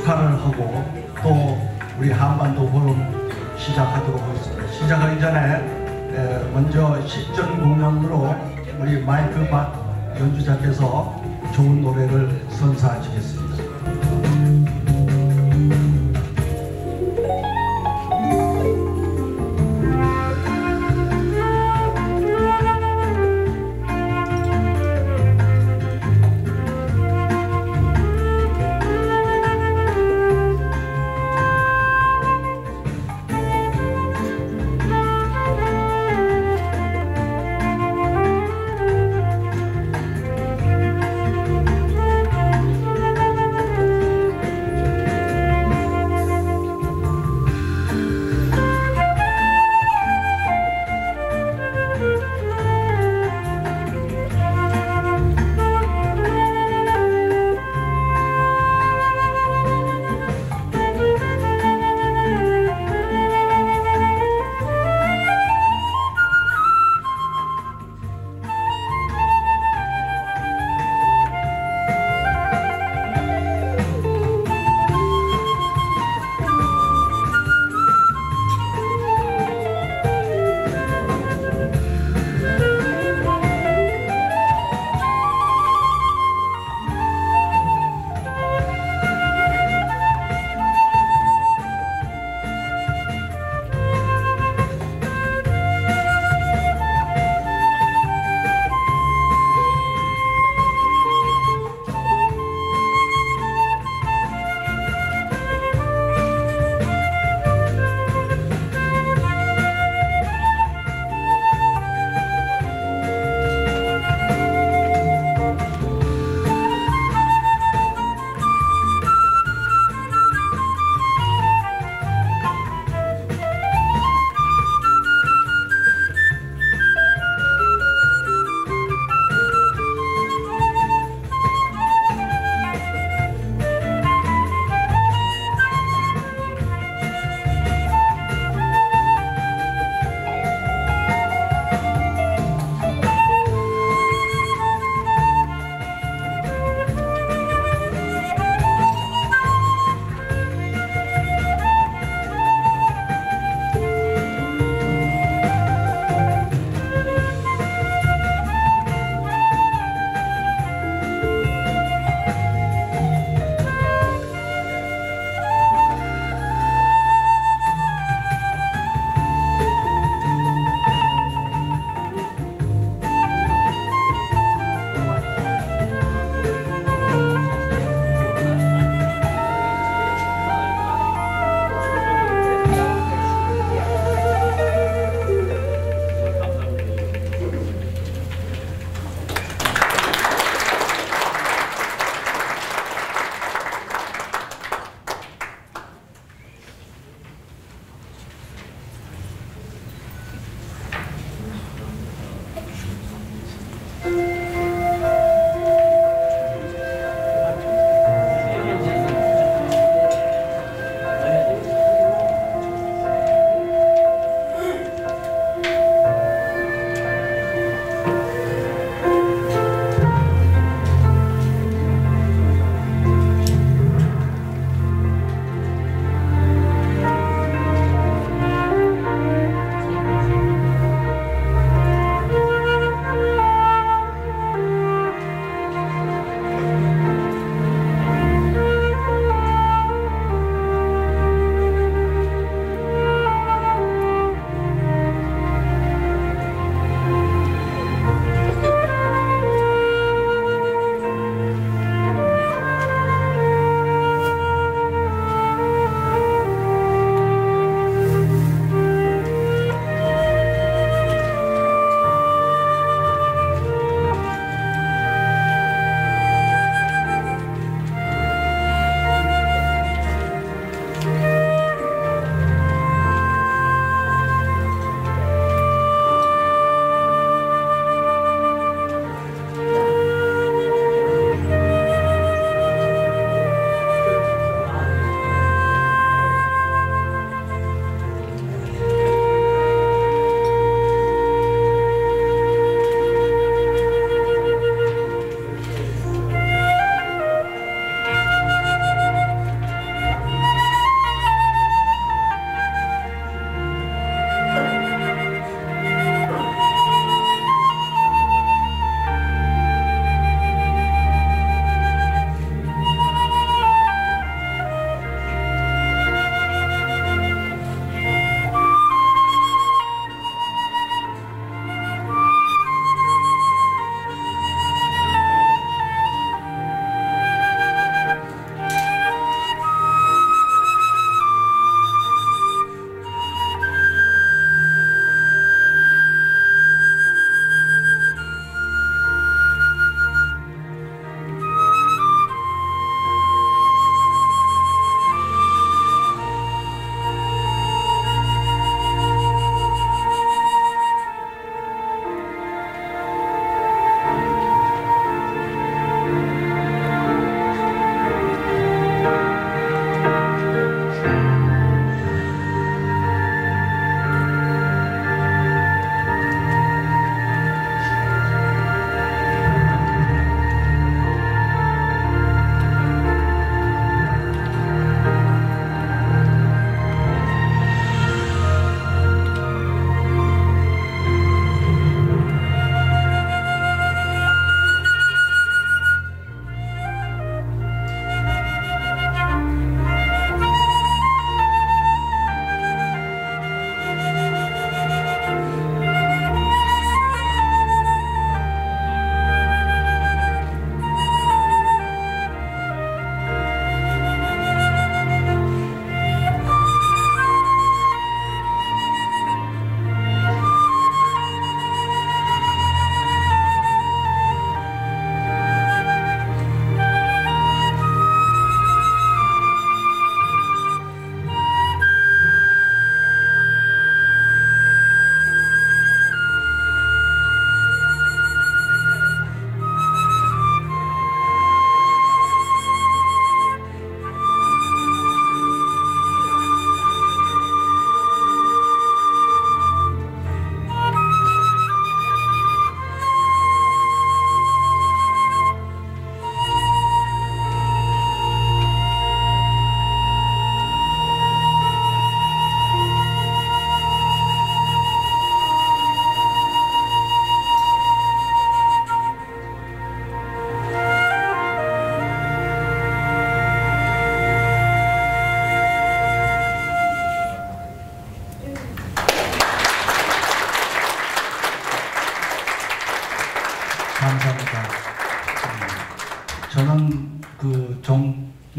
축하를 하고 또 우리 한반도 포럼 시작하도록 하겠습니다. 시작하기 전에 먼저 식전 공연으로 우리 마이클 박 연주자께서 좋은 노래를 선사하시겠습니다.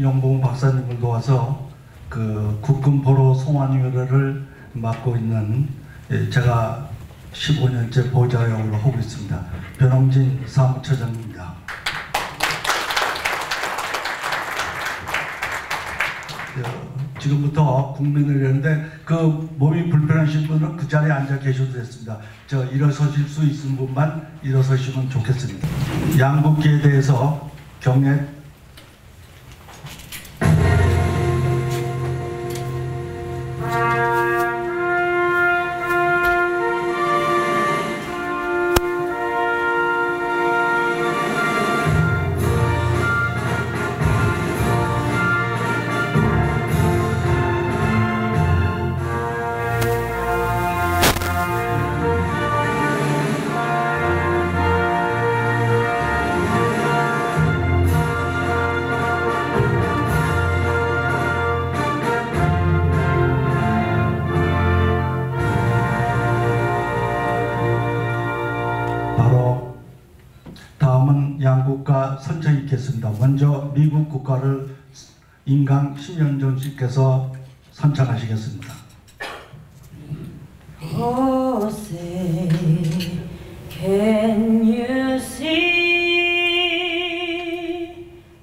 영봉 박사님을 도와서 그 국군 포로 송환의뢰를 맡고 있는 제가 15년째 보좌 역으로 하고 있습니다. 변홍진 사무처장입니다. 지금부터 국민을 위한데 그 몸이 불편하신 분은 그 자리에 앉아 계셔도 됐습니다. 저 일어서실 수 있는 분만 일어서시면 좋겠습니다. 양국기에 대해서 경례 양국가 선정이 있겠습니다. 먼저 미국 국가를 임강 신현정 씨께서 선창하시겠습니다. Oh, say, can you see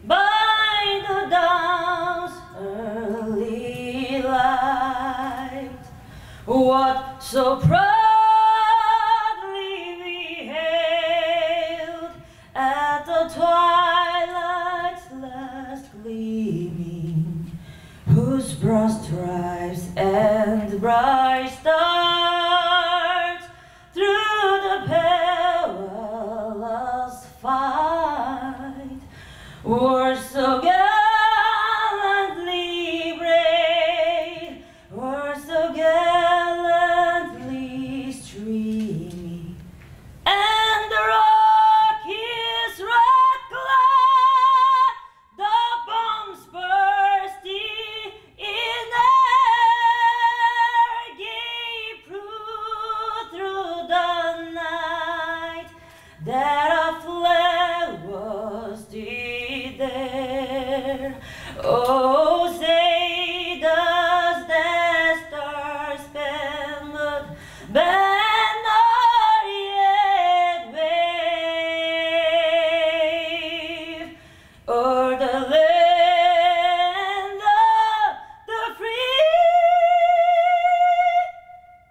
by the dawn's early light what so proudly we hailed at the twilight's last gleaming, whose broad stripes and bright stars through the perilous fight were so gallantly brave, were so gallantly streaming, and the Rockies red-clad, the bombs bursting in air gave proof through the night that a flag was still there. Oh, say does that star-spangled banner yet wave o'er the land of the free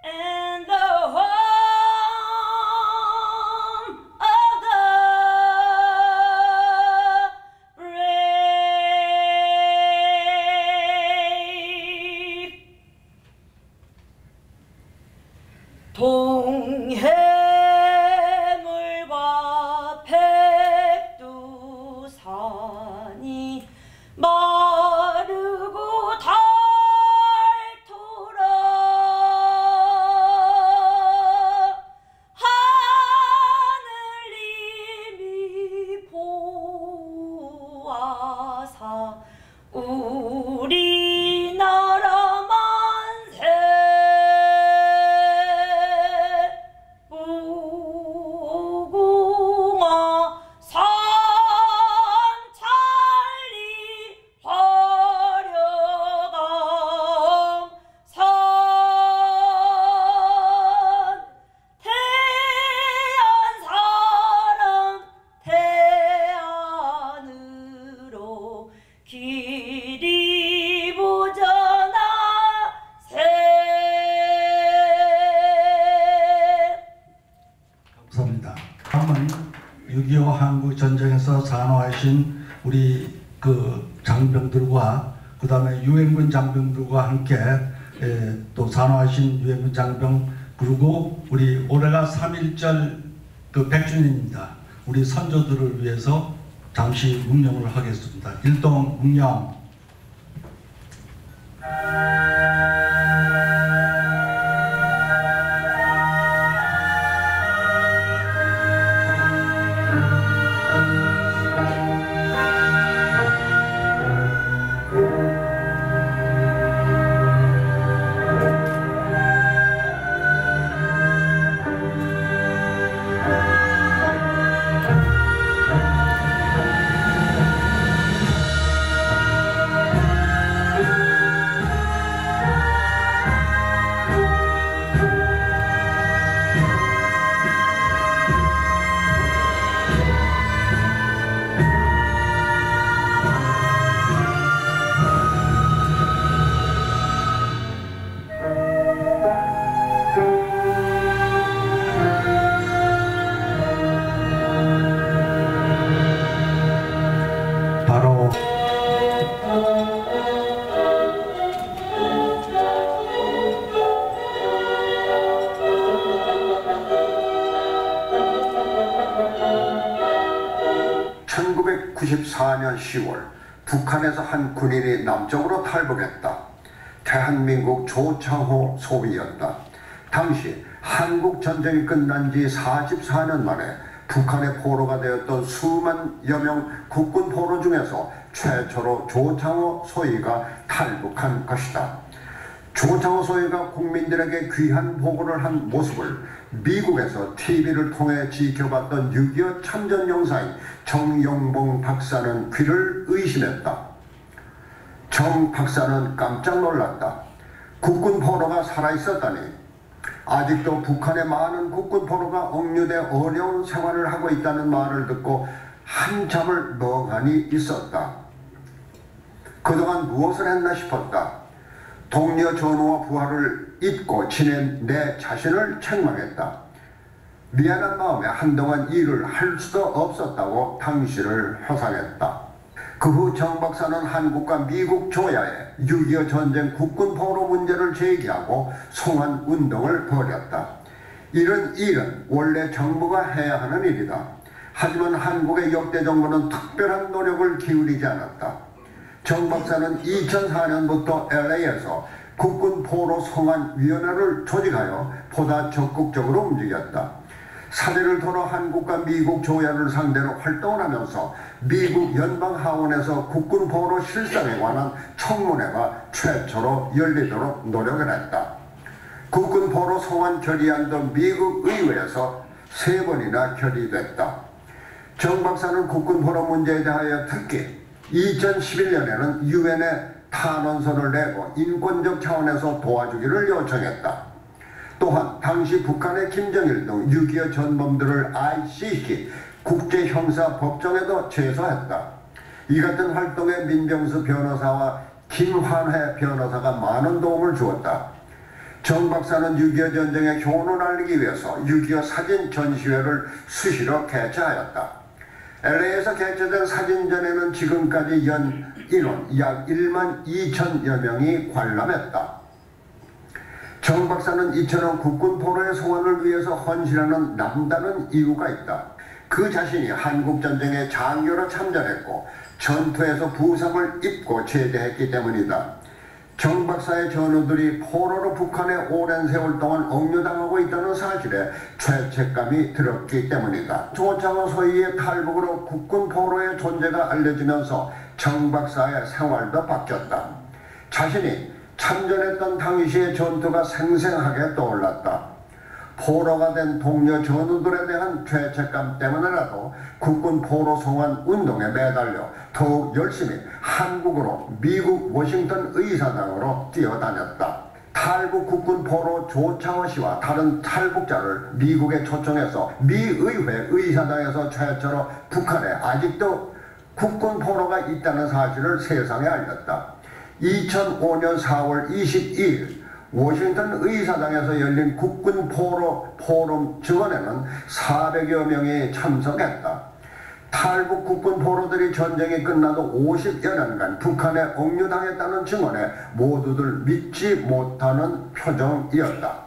and the home of the brave. 동해물과 백두산이 마르고 닳도록 하늘님이 보아사 우리나라 만세 무궁화 삼천리 화려감 산 태안 태안으로 길이 보전하 세. 감사합니다. 다음은 6.25 한국 전쟁에서 산화하신 우리 그 장병들과 그 다음에 유엔군 장병들과 함께 또 산화하신 유엔군 장병 그리고 우리 올해가 3.1절 그 100주년입니다. 우리 선조들을 위해서 잠시 묵념을 하겠습니다. 일동 묵념. 1994년 10월 북한에서 한 군인이 남쪽으로 탈북했다. 대한민국 조창호 소위였다. 당시 한국 전쟁이 끝난 지 44년 만에 북한의 포로가 되었던 수만여 명 국군 포로 중에서 최초로 조창호 소위가 탈북한 것이다. 조창호 소위가 국민들에게 귀한 보고를 한 모습을 미국에서 TV를 통해 지켜봤던 6.25 참전용사인 정영봉 박사는 귀를 의심했다. 정 박사는 깜짝 놀랐다. 국군 포로가 살아있었다니. 아직도 북한의 많은 국군 포로가 억류돼 어려운 생활을 하고 있다는 말을 듣고 한참을 멍하니 있었다. 그동안 무엇을 했나 싶었다. 동료 전우와 부하를 잊고 지낸 내 자신을 책망했다. 미안한 마음에 한동안 일을 할 수도 없었다고 당시를 회상했다. 그 후 정 박사는 한국과 미국 조야에 6.25 전쟁 국군 포로 문제를 제기하고 송환 운동을 벌였다. 이런 일은 원래 정부가 해야 하는 일이다. 하지만 한국의 역대 정부는 특별한 노력을 기울이지 않았다. 정 박사는 2004년부터 LA에서 국군 포로 송환위원회를 조직하여 보다 적극적으로 움직였다. 사례를 들어 한국과 미국 조야를 상대로 활동을 하면서 미국 연방하원에서 국군 포로 실상에 관한 청문회가 최초로 열리도록 노력을 했다. 국군 포로 송환 결의안도 미국 의회에서 3번이나 결의됐다. 정 박사는 국군 포로 문제에 대하여 특히 2011년에는 유엔에 탄원서를 내고 인권적 차원에서 도와주기를 요청했다. 또한 당시 북한의 김정일 등 6.25 전범들을 ICC 국제형사법정에도 제소했다. 이 같은 활동에 민정수 변호사와 김환혜 변호사가 많은 도움을 주었다. 정 박사는 6.25 전쟁의 효능을 알리기 위해서 6.25 사진 전시회를 수시로 개최하였다. LA에서 개최된 사진전에는 지금까지 연 인원 약 1만 2천여 명이 관람했다. 정 박사는 이처럼 국군 포로의 송환을 위해서 헌신하는 남다른 이유가 있다. 그 자신이 한국전쟁에 장교로 참전했고 전투에서 부상을 입고 제대했기 때문이다. 정 박사의 전우들이 포로로 북한에 오랜 세월 동안 억류당하고 있다는 사실에 죄책감이 들었기 때문이다. 조창호 소위의 탈북으로 국군 포로의 존재가 알려지면서 정 박사의 생활도 바뀌었다. 자신이 참전했던 당시의 전투가 생생하게 떠올랐다. 포로가 된 동료 전우들에 대한 죄책감 때문에라도 국군 포로 송환 운동에 매달려 더욱 열심히 한국으로 미국 워싱턴 의사당으로 뛰어다녔다. 탈북 국군 포로 조창호 씨와 다른 탈북자를 미국에 초청해서 미 의회 의사당에서 최초로 북한에 아직도 국군 포로가 있다는 사실을 세상에 알렸다. 2005년 4월 22일 워싱턴 의사당에서 열린 국군 포로 포럼 증언에는 400여 명이 참석했다. 탈북 국군 포로들이 전쟁이 끝나도 50여 년간 북한에 억류당했다는 증언에 모두들 믿지 못하는 표정이었다.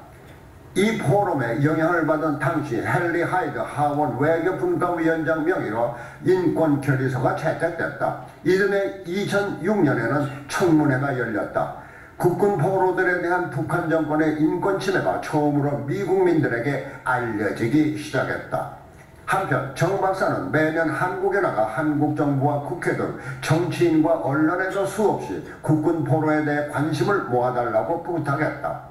이 포럼에 영향을 받은 당시 헨리 하이드 하원 외교분과위원장 명의로 인권결의서가 채택됐다. 이듬해 2006년에는 청문회가 열렸다. 국군 포로들에 대한 북한 정권의 인권 침해가 처음으로 미국민들에게 알려지기 시작했다. 한편 정 박사는 매년 한국에 나가 한국 정부와 국회 등 정치인과 언론에서 수없이 국군 포로에 대해 관심을 모아달라고 부탁했다.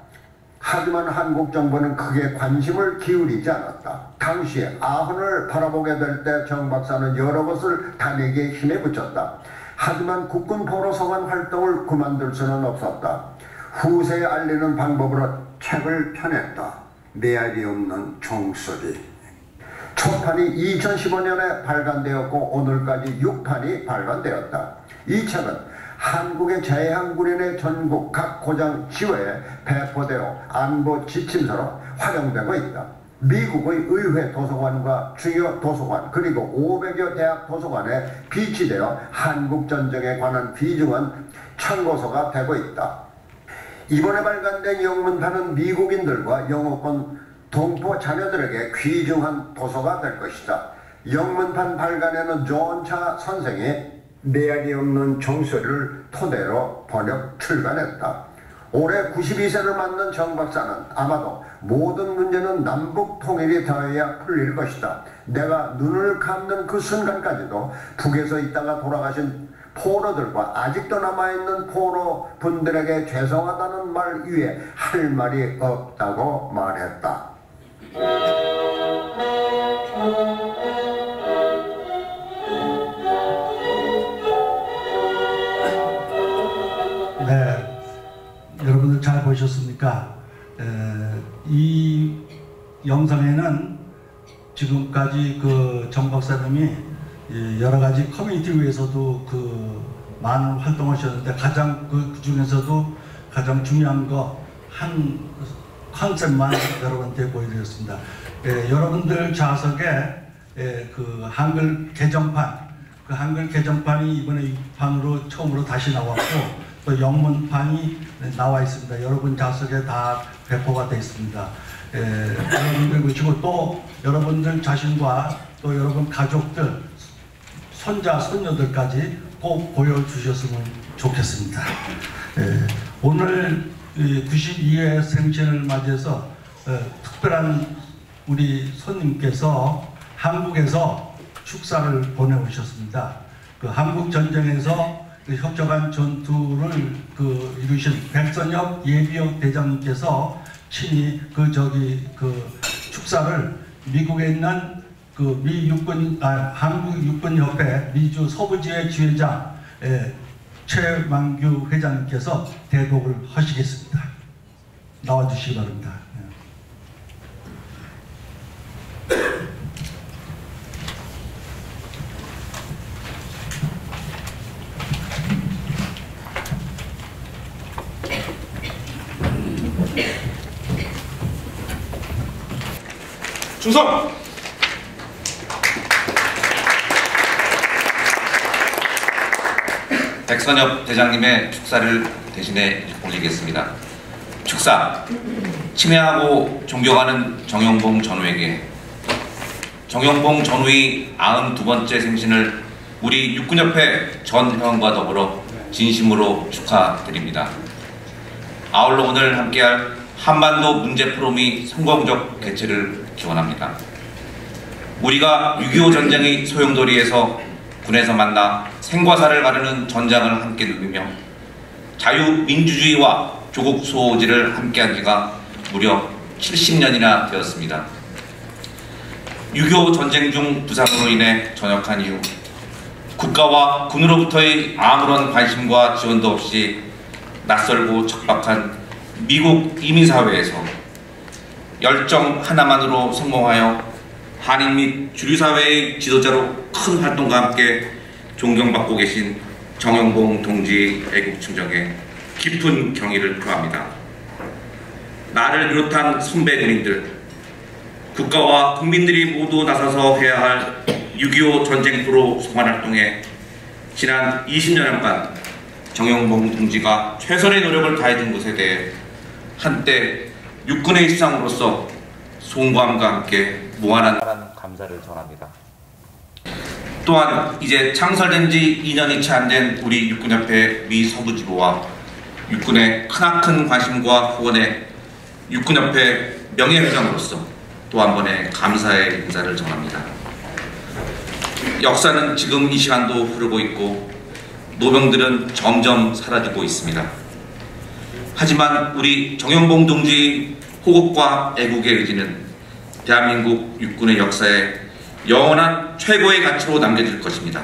하지만 한국 정부는 크게 관심을 기울이지 않았다. 당시 아흔을 바라보게 될 때 정 박사는 여러 곳을 다니기에 힘에 붙였다. 하지만 국군 포로 송환 활동을 그만둘 수는 없었다. 후세에 알리는 방법으로 책을 펴냈다. 메아리 없는 종소리. 초판이 2015년에 발간되었고 오늘까지 6판이 발간되었다. 이 책은 한국의 제향군인의 전국 각 고장 지회에 배포되어 안보 지침서로 활용되고 있다. 미국의 의회 도서관과 주요 도서관 그리고 500여 대학 도서관에 비치되어 한국전쟁에 관한 귀중한 참고서가 되고 있다. 이번에 발간된 영문판은 미국인들과 영어권 동포 자녀들에게 귀중한 도서가 될 것이다. 영문판 발간에는 조은차 선생이 내알이 없는 정서를 토대로 번역 출간했다. 올해 92세를 맞는 정 박사는 아마도 모든 문제는 남북 통일이 닿아야 풀릴 것이다. 내가 눈을 감는 그 순간까지도 북에서 있다가 돌아가신 포로들과 아직도 남아있는 포로 분들에게 죄송하다는 말 위에 할 말이 없다고 말했다. 네, 여러분들 잘 보셨습니까? 이 영상에는 지금까지 그 정 박사님이 여러 가지 커뮤니티 위에서도 많은 활동하셨는데 가장 그 중에서도 가장 중요한 거 한 컨셉만 여러분한테 보여드렸습니다. 여러분들 좌석에 그 한글 개정판, 그 한글 개정판이 이번에 입판으로 처음으로 다시 나왔고 또 영문판이 나와 있습니다. 여러분 좌석에 다 배포가 되어 있습니다. 여러분들 보시고 또 여러분들 자신과 또 여러분 가족들, 손자, 손녀들까지 꼭 보여주셨으면 좋겠습니다. 오늘 92회 생신을 맞이해서 특별한 우리 손님께서 한국에서 축사를 보내오셨습니다. 그 한국 전쟁에서 혁혁한 전투를 이루신 백선엽 예비역 대장님께서 친히 그 축사를 미국에 있는 한국 육군협회 미주 서부지회 지회장 최만규 회장님께서 대독을 하시겠습니다. 나와주시기 바랍니다. 충성! 백선엽 대장님의 축사를 대신해 올리겠습니다. 축사, 친애하고 존경하는 정영봉 전우에게 정영봉 전우의 92번째 생신을 우리 육군협회 전 회원과 더불어 진심으로 축하드립니다. 아울러 오늘 함께할 한반도 문제 포럼이 성공적 개최를 기원합니다. 우리가 6.25 전쟁의 소용돌이에서 군에서 만나 생과사를 가르는 전장을 함께 누비며 자유민주주의와 조국 수호지를 함께한 지가 무려 70년이나 되었습니다. 6.25 전쟁 중 부상으로 인해 전역한 이후 국가와 군으로부터의 아무런 관심과 지원도 없이 낯설고 척박한 미국 이민사회에서 열정 하나만으로 성공하여 한인 및 주류사회의 지도자로 큰 활동과 함께 존경받고 계신 정영봉 동지의 애국 충정에 깊은 경의를 표합니다. 나를 비롯한 선배 군인들, 국가와 국민들이 모두 나서서 해야 할 6.25 전쟁 포로 송환활동에 지난 20년간 정영봉 동지가 최선의 노력을 다해준 것에 대해 한때 육군의 일상으로서 송구함과 함께 무한한 감사를 전합니다. 또한 이제 창설된 지 2년이 채 안 된 우리 육군협회 미 서부지부와 육군의 크나큰 관심과 후원에 육군협회 명예회장으로서 또 한 번의 감사의 인사를 전합니다. 역사는 지금 이 시간도 흐르고 있고 노병들은 점점 사라지고 있습니다. 하지만 우리 정영봉 동지의 호국과 애국의 의지는 대한민국 육군의 역사에 영원한 최고의 가치로 남겨질 것입니다.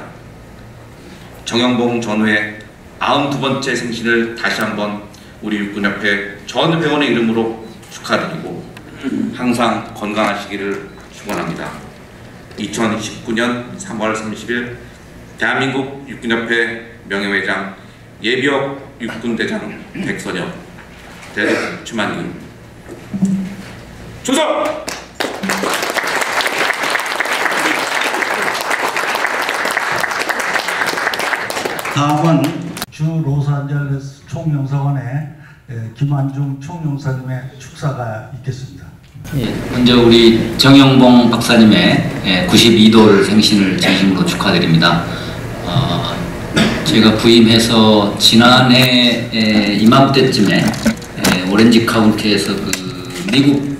정영봉 전우의 92번째 생신을 다시 한번 우리 육군협회 전 회원의 이름으로 축하드리고 항상 건강하시기를 축원합니다. 2019년 3월 30일 대한민국 육군협회 명예회장 예비역 육군대장 백선엽 대독 최만규 충성! 다음은 주 로스앤젤레스 총영사관의 김한중 총영사님의 축사가 있겠습니다. 예, 먼저 우리 정영봉 박사님의 92돌 생신을 진심으로 축하드립니다. 제가 부임해서 지난해 이맘때쯤에 오렌지 카운티에서 그 미국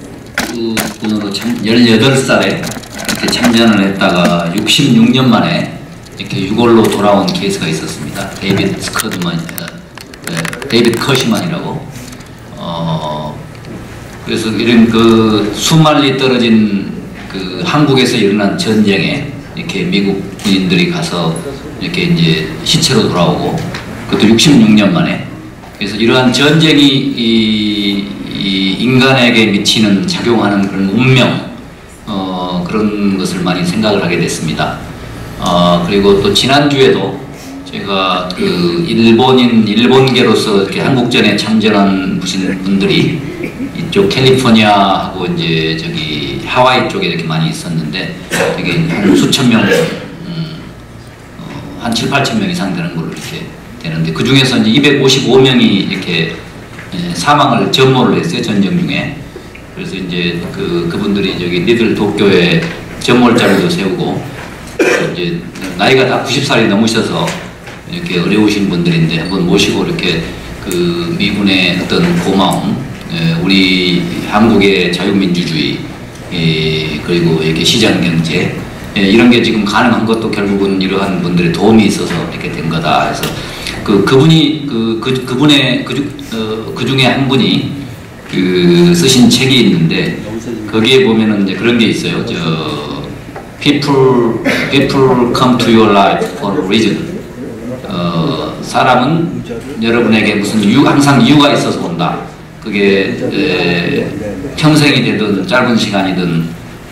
군으로 18살에 이렇게 참전을 했다가 66년 만에 이렇게 유골로 돌아온 케이스가 있었습니다. 데이빗 커시만이라고. 그래서 이런 그 수만리 떨어진 그 한국에서 일어난 전쟁에 이렇게 미국 군인들이 가서 이렇게 이제 시체로 돌아오고, 그것도 66년 만에. 그래서 이러한 전쟁이 이 인간에게 미치는 작용하는 그런 운명, 그런 것을 많이 생각을 하게 됐습니다. 그리고 또 지난주에도 제가 그 일본계로서 이렇게 한국전에 참전한 분들이 이쪽 캘리포니아하고 이제 저기 하와이 쪽에 이렇게 많이 있었는데, 되게 한 수천 명, 한 7, 8천 명 이상 되는 걸로 이렇게 되는데, 그 중에서 이제 255명이 이렇게 사망을 전모를 했어요, 전쟁 중에. 그래서 이제 그분들이 저기 니들 도쿄에 전몰자리도 세우고, 이제 나이가 다 90살이 넘으셔서 이렇게 어려우신 분들인데 한번 모시고 이렇게 그 미군의 어떤 고마움, 우리 한국의 자유민주주의, 그리고 이렇게 시장경제, 이런 게 지금 가능한 것도 결국은 이러한 분들의 도움이 있어서 이렇게 된 거다. 그래서 그분이 그분의 그 중에 한 분이 그 쓰신 책이 있는데, 거기에 보면은 이제 그런 게 있어요. People come to your life for a reason. 사람은 여러분에게 무슨 항상 이유가 있어서 온다. 그게 평생이 되든 짧은 시간이든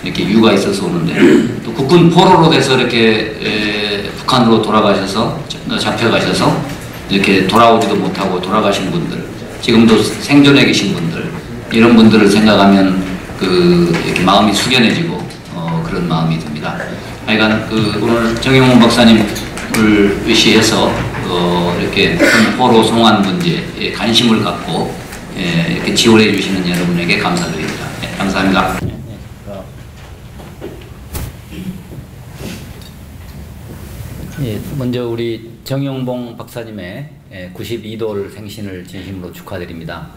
이렇게 이유가 있어서 오는데, 또 국군 포로로 돼서 이렇게 북한으로 돌아가셔서 잡혀가셔서 이렇게 돌아오지도 못하고 돌아가신 분들, 지금도 생존해 계신 분들, 이런 분들을 생각하면 이렇게 마음이 숙연해지고 그런 마음이 듭니다. 하여간 오늘 정영훈 박사님을 의시해서 이렇게 포로 송환 문제에 관심을 갖고 이렇게 지원해 주시는 여러분에게 감사드립니다. 감사합니다. 예, 먼저 우리 정영봉 박사님의 92돌 생신을 진심으로 축하드립니다.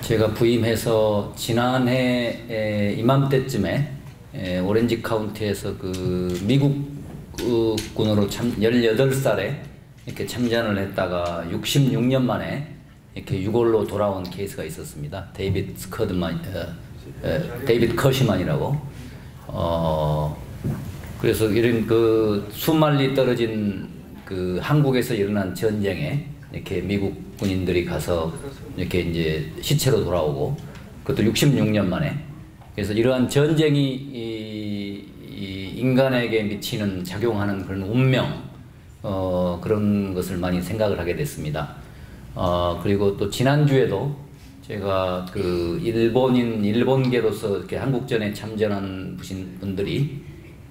제가 부임해서 지난해 이맘때쯤에 오렌지 카운티에서 그 미국 군으로 18살에 이렇게 참전을 했다가 66년 만에 이렇게 유골로 돌아온 케이스가 있었습니다. 데이빗 커시만이라고. 그래서 이런 그 수만리 떨어진 그 한국에서 일어난 전쟁에 이렇게 미국 군인들이 가서 이렇게 이제 시체로 돌아오고, 그것도 66년 만에. 그래서 이러한 전쟁이 이 인간에게 미치는 작용하는 그런 운명, 그런 것을 많이 생각을 하게 됐습니다. 그리고 또 지난주에도 제가 그 일본계로서 이렇게 한국전에 참전한 분들이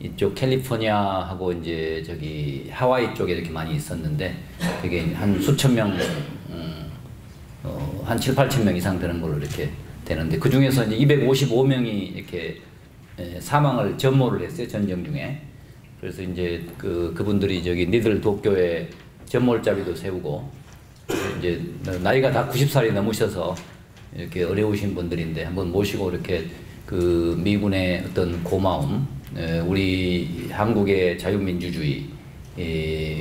이쪽 캘리포니아하고 이제 저기 하와이 쪽에 이렇게 많이 있었는데, 되게 한 수천 명, 한 7, 8천 명 이상 되는 걸로 이렇게 되는데, 그 중에서 이제 255명이 이렇게 사망을 전모를 했어요, 전쟁 중에. 그래서 이제 그분들이 저기 니들 도쿄에 전몰자리도 세우고, 이제 나이가 다 90살이 넘으셔서 이렇게 어려우신 분들인데 한번 모시고 이렇게 그 미군의 어떤 고마움, 우리 한국의 자유민주주의,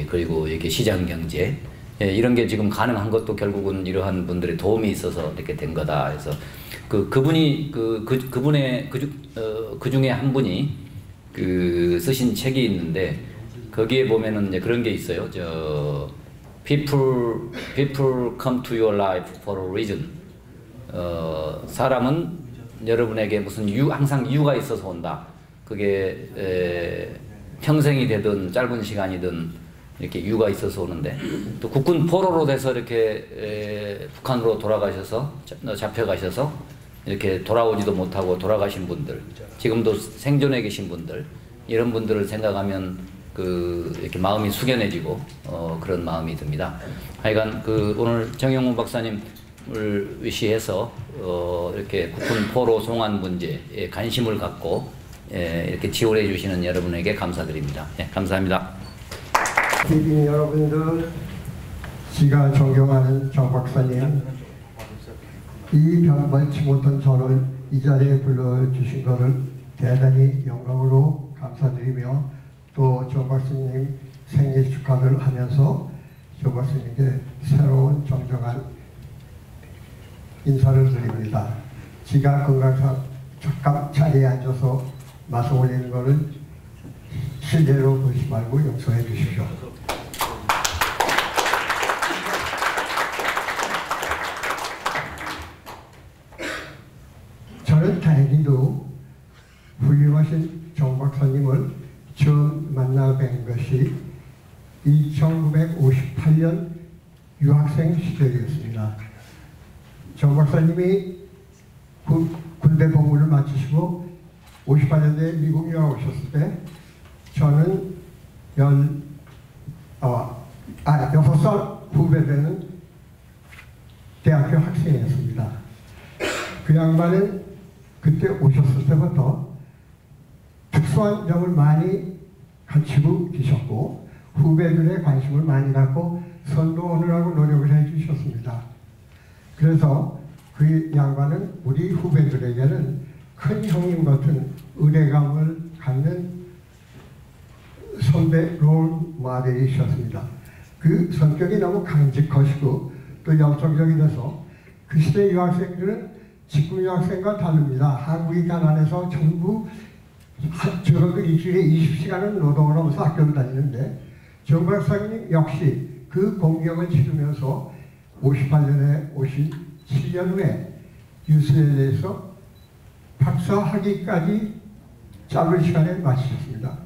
그리고 이렇게 시장경제, 이런 게 지금 가능한 것도 결국은 이러한 분들의 도움이 있어서 이렇게 된 거다. 그래서 그분이 그분의 그 중에 한 분이 쓰신 책이 있는데, 거기에 보면은 이제 그런 게 있어요. People come to your life for a reason. 사람은 여러분에게 무슨 항상 이유가 있어서 온다. 그게 평생이 되든 짧은 시간이든 이렇게 이유가 있어서 오는데, 또 국군 포로로 돼서 이렇게 북한으로 돌아가셔서 잡혀가셔서 이렇게 돌아오지도 못하고 돌아가신 분들, 지금도 생존해 계신 분들, 이런 분들을 생각하면 이렇게 마음이 숙연해지고 그런 마음이 듭니다. 하여간 오늘 정영훈 박사님을 의시해서 이렇게 국군 포로 송환 문제에 관심을 갖고 이렇게 지원해 주시는 여러분에게 감사드립니다. 감사합니다. TV 여러분들, 제가 존경하는 정 박사님, 이 변변치 못한 저를 이 자리에 불러주신 것을 대단히 영광으로 감사드리며 또 정 박사님 생일 축하를 하면서 정 박사님께 새로운 정정한 인사를 드립니다. 제가 건강상 잠깐 자리에 앉아서 말씀 올리는 것을 실례로 보지 말고 용서해 주십시오. 저는 다행히도 훌륭하신 정 박사님을 처음 만나 뵌 것이 1958년 유학생 시절이었습니다. 정 박사님이 군대 복무를 마치시고 58년도에 미국 유학 오셨을 때 저는 6살 후배 되는 대학교 학생이었습니다. 그 양반은 그때 오셨을 때부터 특수한 점을 많이 갖추고 계셨고 후배들의 관심을 많이 갖고 선도하느라고 노력을 해주셨습니다. 그래서 그 양반은 우리 후배들에게는 큰 형님 같은 의뢰감을 갖는 선배 롤 모델이셨습니다. 그 성격이 너무 강직하시고 또 열정적이라서 그 시대 유학생들은 직군 유학생과 다릅니다. 한국이 가난해서 전부 적어도 일주일에 20시간은 노동을 하면서 학교를 다니는데 정 박사님 역시 그 공경을 치르면서 58년에 오신 7년 후에 UCLA에서 박사학위까지 짧은 시간에 마치셨습니다.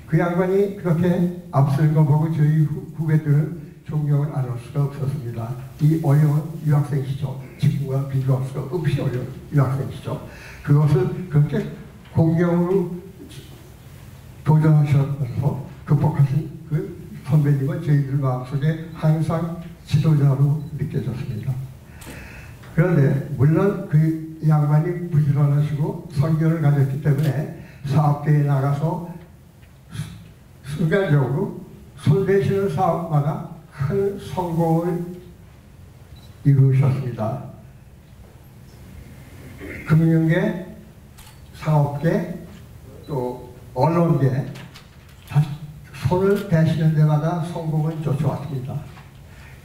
그 양반이 그렇게 앞서는 거 보고 저희 후배들은 존경을 안 할 수가 없었습니다. 이 어려운 유학생 시절, 지금과 비교할 수가 없이 어려운 유학생 시절, 그것을 그렇게 공경으로 도전하셔서 극복하신 그 선배님은 저희들 마음속에 항상 지도자로 느껴졌습니다. 그런데 물론 그 양반이 부지런하시고 성견을 가졌기 때문에 사업대에 나가서 순간적으로 손대시는 사업마다 큰 성공을 이루셨습니다. 금융계, 상업계, 또 언론계 다 손을 대시는 데마다 성공은 쫓아왔습니다.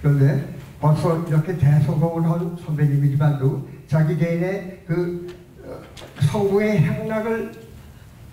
그런데 벌써 이렇게 대성공을 한 선배님이지만도 자기 개인의 그 성공의 향락을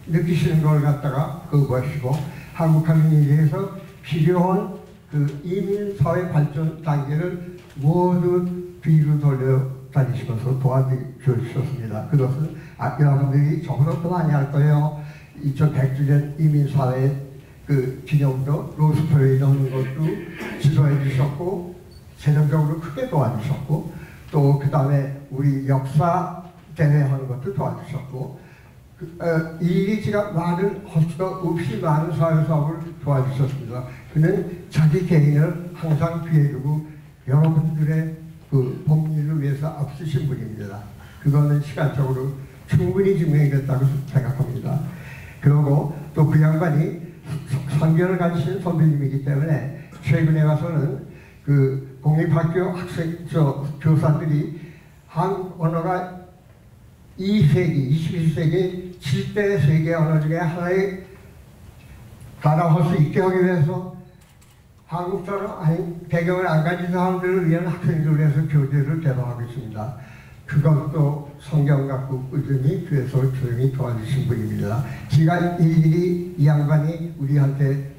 느끼시는 걸 갖다가 거부하시고 한국하민에 대해서 필요한 그 이민사회 발전 단계를 모두 뒤로 돌려 다니시면서 도와주셨습니다. 그것은 여러분들이 저보다 더 많이 할 거예요. 2100주년 이민사회 그 기념도 로스터에 넣는 것도 지도해 주셨고 재정적으로 크게 도와주셨고 또 그 다음에 우리 역사 대회 하는 것도 도와주셨고 이 일이 제가 말을 할 수가 없이 많은 사회사업을 도와주셨습니다. 그는 자기 개인을 항상 뒤에 두고 여러분들의 그 복리를 위해서 앞서신 분입니다. 그거는 시간적으로 충분히 증명이 됐다고 생각합니다. 그리고 또 그 양반이 선견을 가지신 선배님이기 때문에 최근에 와서는 그 공립학교 교사들이 한국 언어가 2세기, 21세기 7대 세계 언어 중에 하나에 가담할 수 있게 하기 위해서 한국처럼 배경을 안 가진 사람들을 위한 학생들을 위해서 교재를 개발하고 있습니다. 그것도 성경 갖고 꾸준히 교회에서 조용히 도와주신 분입니다. 제가 일일이 이 양반이 우리한테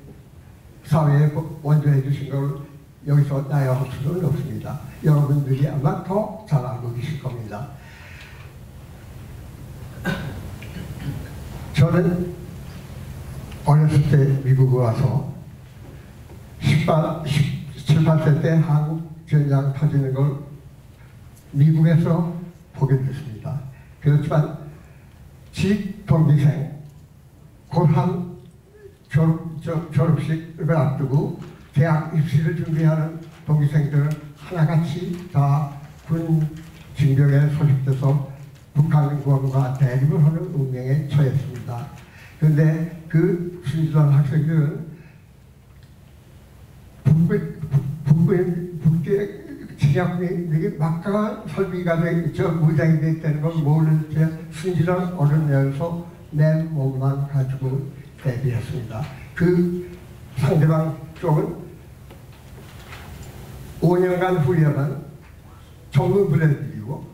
사회에 원조해 주신 걸 여기서 나열할 수는 없습니다. 여러분들이 아마 더 잘 알고 계실 겁니다. 저는 어렸을 때 미국에 와서 17, 18세 때 한국 전쟁 터지는 걸 미국에서 보게 됐습니다. 그렇지만 지 동기생 고삼 졸업식을 앞두고 대학 입시를 준비하는 동기생들은 하나같이 다 군 징병에 소집돼서 북한군과 대립을 하는 운명에 처했습니다. 그런데 그 순수한 학생들은 북계 진압군이 막강한 설비가 무장이 되어 있다는 걸 모르는 채 순진한 어른이어서 내 몸만 가지고 대비했습니다. 그 상대방 쪽은 5년간 후에만 정부 부대들이고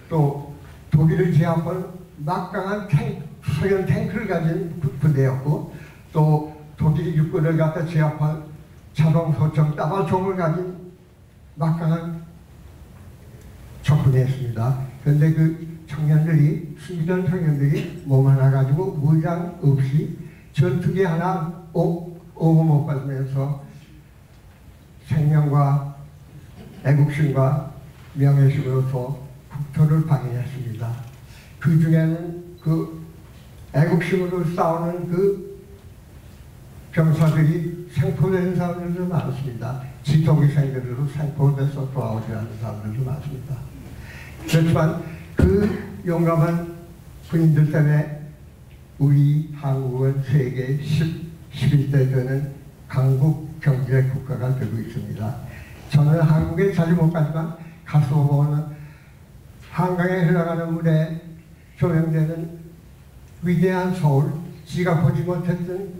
또 독일을 제압한 막강한 소련 탱크를 가진 부대였고 또 독일 육군을 갖다 제압한 자동 소총 따발총을 가진 막강한 적군이었습니다. 그런데 그 청년들이 순진한 청년들이 몸 하나 가지고 무장 없이 전투기 하나 오고 못 받으면서 생명과 애국심과 명예심으로서 국토를 방해했습니다. 그 중에는 그 애국심으로 싸우는 그 병사들이 생포되는 사람들도 많습니다. 지도기생들도 생포돼서 돌아오지 않는 사람들도 많습니다. 그렇지만 그 용감한 군인들 때문에 우리 한국은 세계 11대 되는 강국 경제 국가가 되고 있습니다. 저는 한국에 자주 못 가지만 가서 보는 한강에 흘러가는 물에 조명되는 위대한 서울, 지가 보지 못했던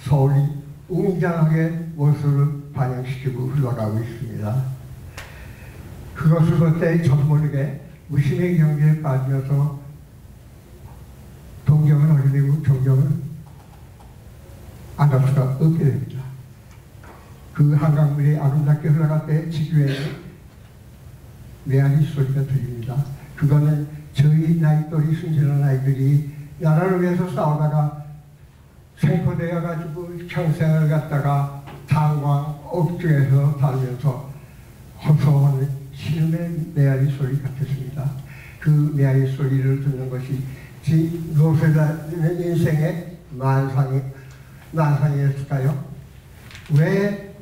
서울이 웅장하게 모습을 반영시키고 흘러가고 있습니다. 그것을 볼 때 저도 모르게 무심의 경계에 빠지면서 동경을 하게 되고 존경을 안 할 수가 없게 됩니다. 그 한강물이 아름답게 흘러갈 때 지구에는 메아리 소리가 들립니다. 그거는 저희 나이또리 순진한 아이들이 나라를 위해서 싸우다가 생포되어 가지고 평생을 갖다가 탄광 옥중에서 살면서 호소하는 신음의 메아리 소리 같았습니다. 그 메아리 소리를 듣는 것이 노쇠자의 인생의 만상이었을까요? 왜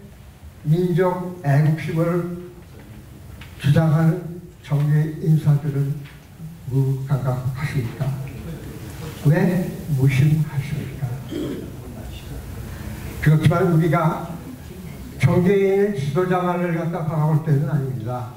민족 애국심을 주장하는 정계 인사들은 무감각하십니까? 왜 무심하십니까? 그렇지만 우리가 정계에 있는 지도자만을 갖다 바라볼 때는 아닙니다.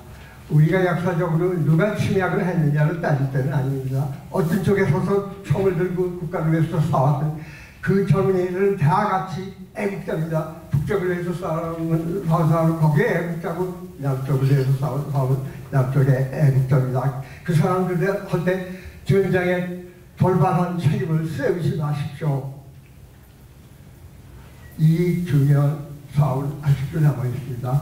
우리가 역사적으로 누가 침략을 했느냐를 따질 때는 아닙니다. 어떤 쪽에 서서 총을 들고 국가를 위해서 싸웠던 그 젊은이들은 다 같이 애국자입니다. 북쪽을 위해서 싸우는 사람은 거기에 애국자고 남쪽을 위해서 싸우는 남쪽에 애국자입니다. 그 사람들 할 때 전장에 돌발한 책임을 세우지 마십시오. 이 중요한 사업을 아직도 남아있습니다.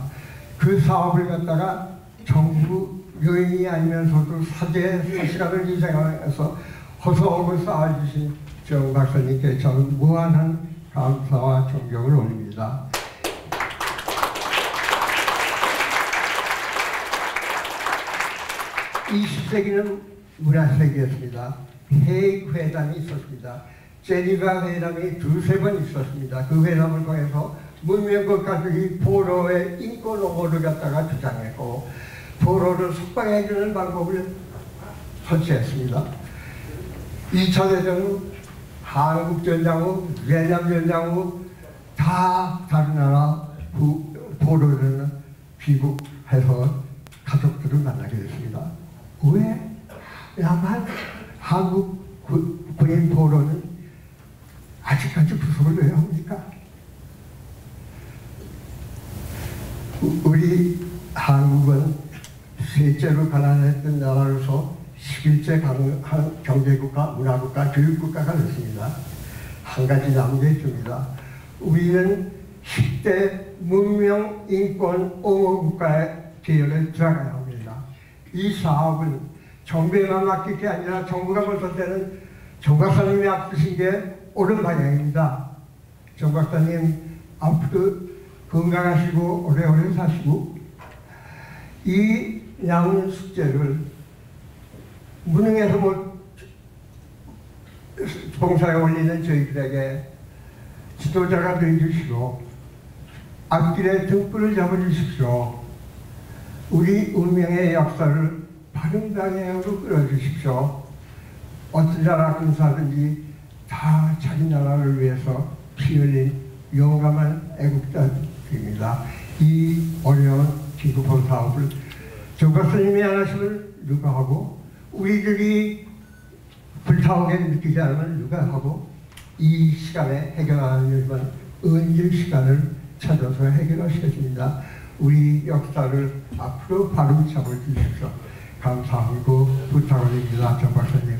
그 사업을 갖다가 정부 요인이 아니면서도 사죄의 시간을 희생하면서 허소하고 쌓아주신 정 박사님께 저는 무한한 감사와 존경을 올립니다. 20세기는 문화세기였습니다. 헤이그 회담이 있었습니다. 제니바 회담이 두세 번 있었습니다. 그 회담을 통해서 문명국가들이 포로의 인권 옹호를 갖다가 주장했고 포로를 석방해주는 방법을 설치했습니다. 2차 대전 후 한국 전장 후 베트남 전장 후 다 다른 나라 포로를 귀국해서 가족들을 만나게 됐습니다. 왜 야만 한국 군인 포로는 아직까지 구속을 왜 합니까? 우리 한국은 셋째로 가난했던 나라로서 11째 경제국가, 문화국가, 교육국가가 됐습니다. 한 가지 남은 게 있습니다. 우리는 10대 문명, 인권, 옹호국가의 계열에 들어가야 합니다. 이 사업은 정부에만 맡길 게 아니라 정부가 볼 때는 정 박사님이 앞두신 게 옳은 방향입니다. 정 박사님 앞으로 건강하시고 오래오래 사시고 이 남은 숙제를 무능해서 못 봉사에 올리는 저희들에게 지도자가 되어주시고 앞길에 등불을 잡아주십시오. 우리 운명의 역사를 바른 방향으로 끌어주십시오. 어떤 나라 군사든지 다 자기 나라를 위해서 피 흘린 용감한 애국자들입니다. 이 어려운 긴급한 사업을 정 박사님이 안 하시면 누가 하고, 우리들이 불타오게 느끼지 않으면 누가 하고, 이 시간에 해결하는 일만 은질 시간을 찾아서 해결하시겠습니다. 우리 역사를 앞으로 바로 잡아주십시오. 감사하고 부탁드립니다. 정 박사님.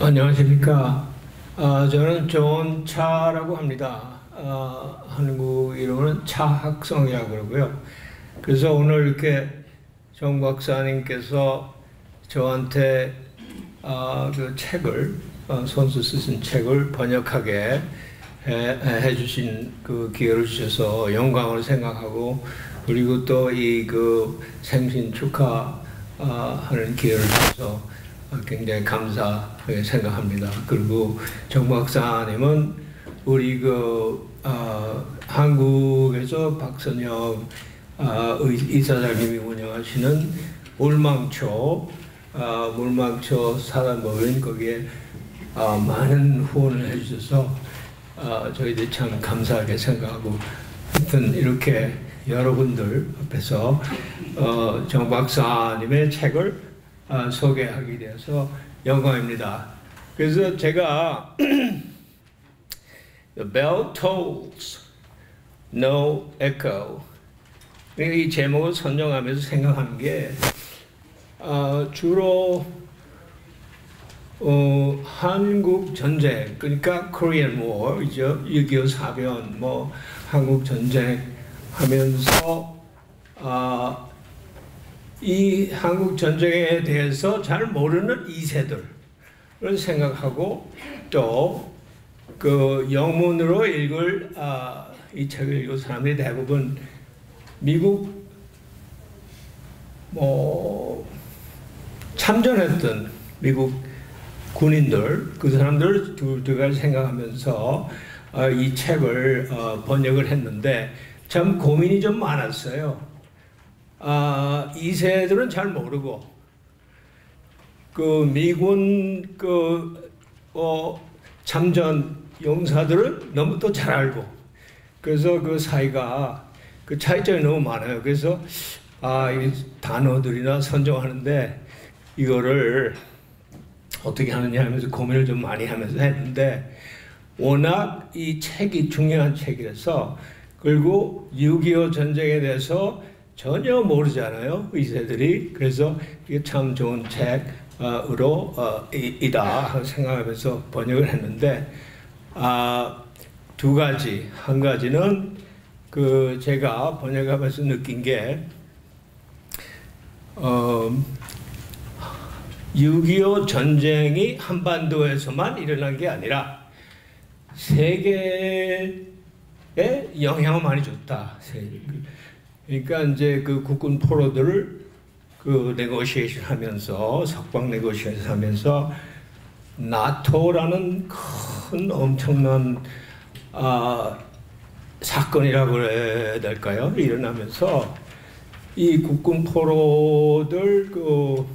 안녕하십니까. 저는 존차라고 합니다. 한국 이름은 차학성이라고 그러고요. 그래서 오늘 이렇게 정 박사님께서 저한테 그 책을, 손수 쓰신 책을 번역하게 해주신 그 기회를 주셔서 영광을 생각하고, 그리고 또 이 그 생신 축하하는 기회를 주셔서 굉장히 감사하게 생각합니다. 그리고 정 박사님은 우리 한국에서 박선영 이사장님이 운영하시는 물망초 사단법인 거기에 많은 후원을 해주셔서 저희들이 참 감사하게 생각하고, 하여튼 이렇게 여러분들 앞에서 정 박사님의 책을 소개하게 되어서 영광입니다. 그래서 제가 The bell tolls, no echo. 이 제목을 선정하면서 생각하는 게 주로 한국 전쟁, 그러니까 Korean War이죠. 6.25 사변, 뭐 한국 전쟁 하면서 이 한국 전쟁에 대해서 잘 모르는 2세들을 생각하고, 또 그 영문으로 읽을 이 책을 읽은 사람들이 대부분 미국 참전했던 미국 군인들, 그 사람들을 두 가지 생각하면서 이 책을 번역을 했는데 참 고민이 좀 많았어요. 2세들은 잘 모르고, 그 미군 참전 용사들은 너무 또 잘 알고, 그래서 그 사이가 그 차이점이 너무 많아요. 그래서 이 단어들이나 선정하는데 이거를 어떻게 하느냐 하면서 고민을 좀 많이 하면서 했는데, 워낙 이 책이 중요한 책이라서, 그리고 6.25 전쟁에 대해서 전혀 모르잖아요, 이세들이. 그래서 이게 참 좋은 책으로 이다 생각하면서 번역을 했는데, 두 가지. 한 가지는 그 제가 번역하면서 느낀 게 6.25 전쟁이 한반도에서만 일어난 게 아니라 세계에 영향을 많이 줬다. 그러니까 이제 그 국군 포로들을 그 네고시에이션 하면서, 석방 네고시에이션 하면서 나토라는 큰 엄청난 사건이라고 그래야 될까요? 일어나면서 이 국군 포로들 그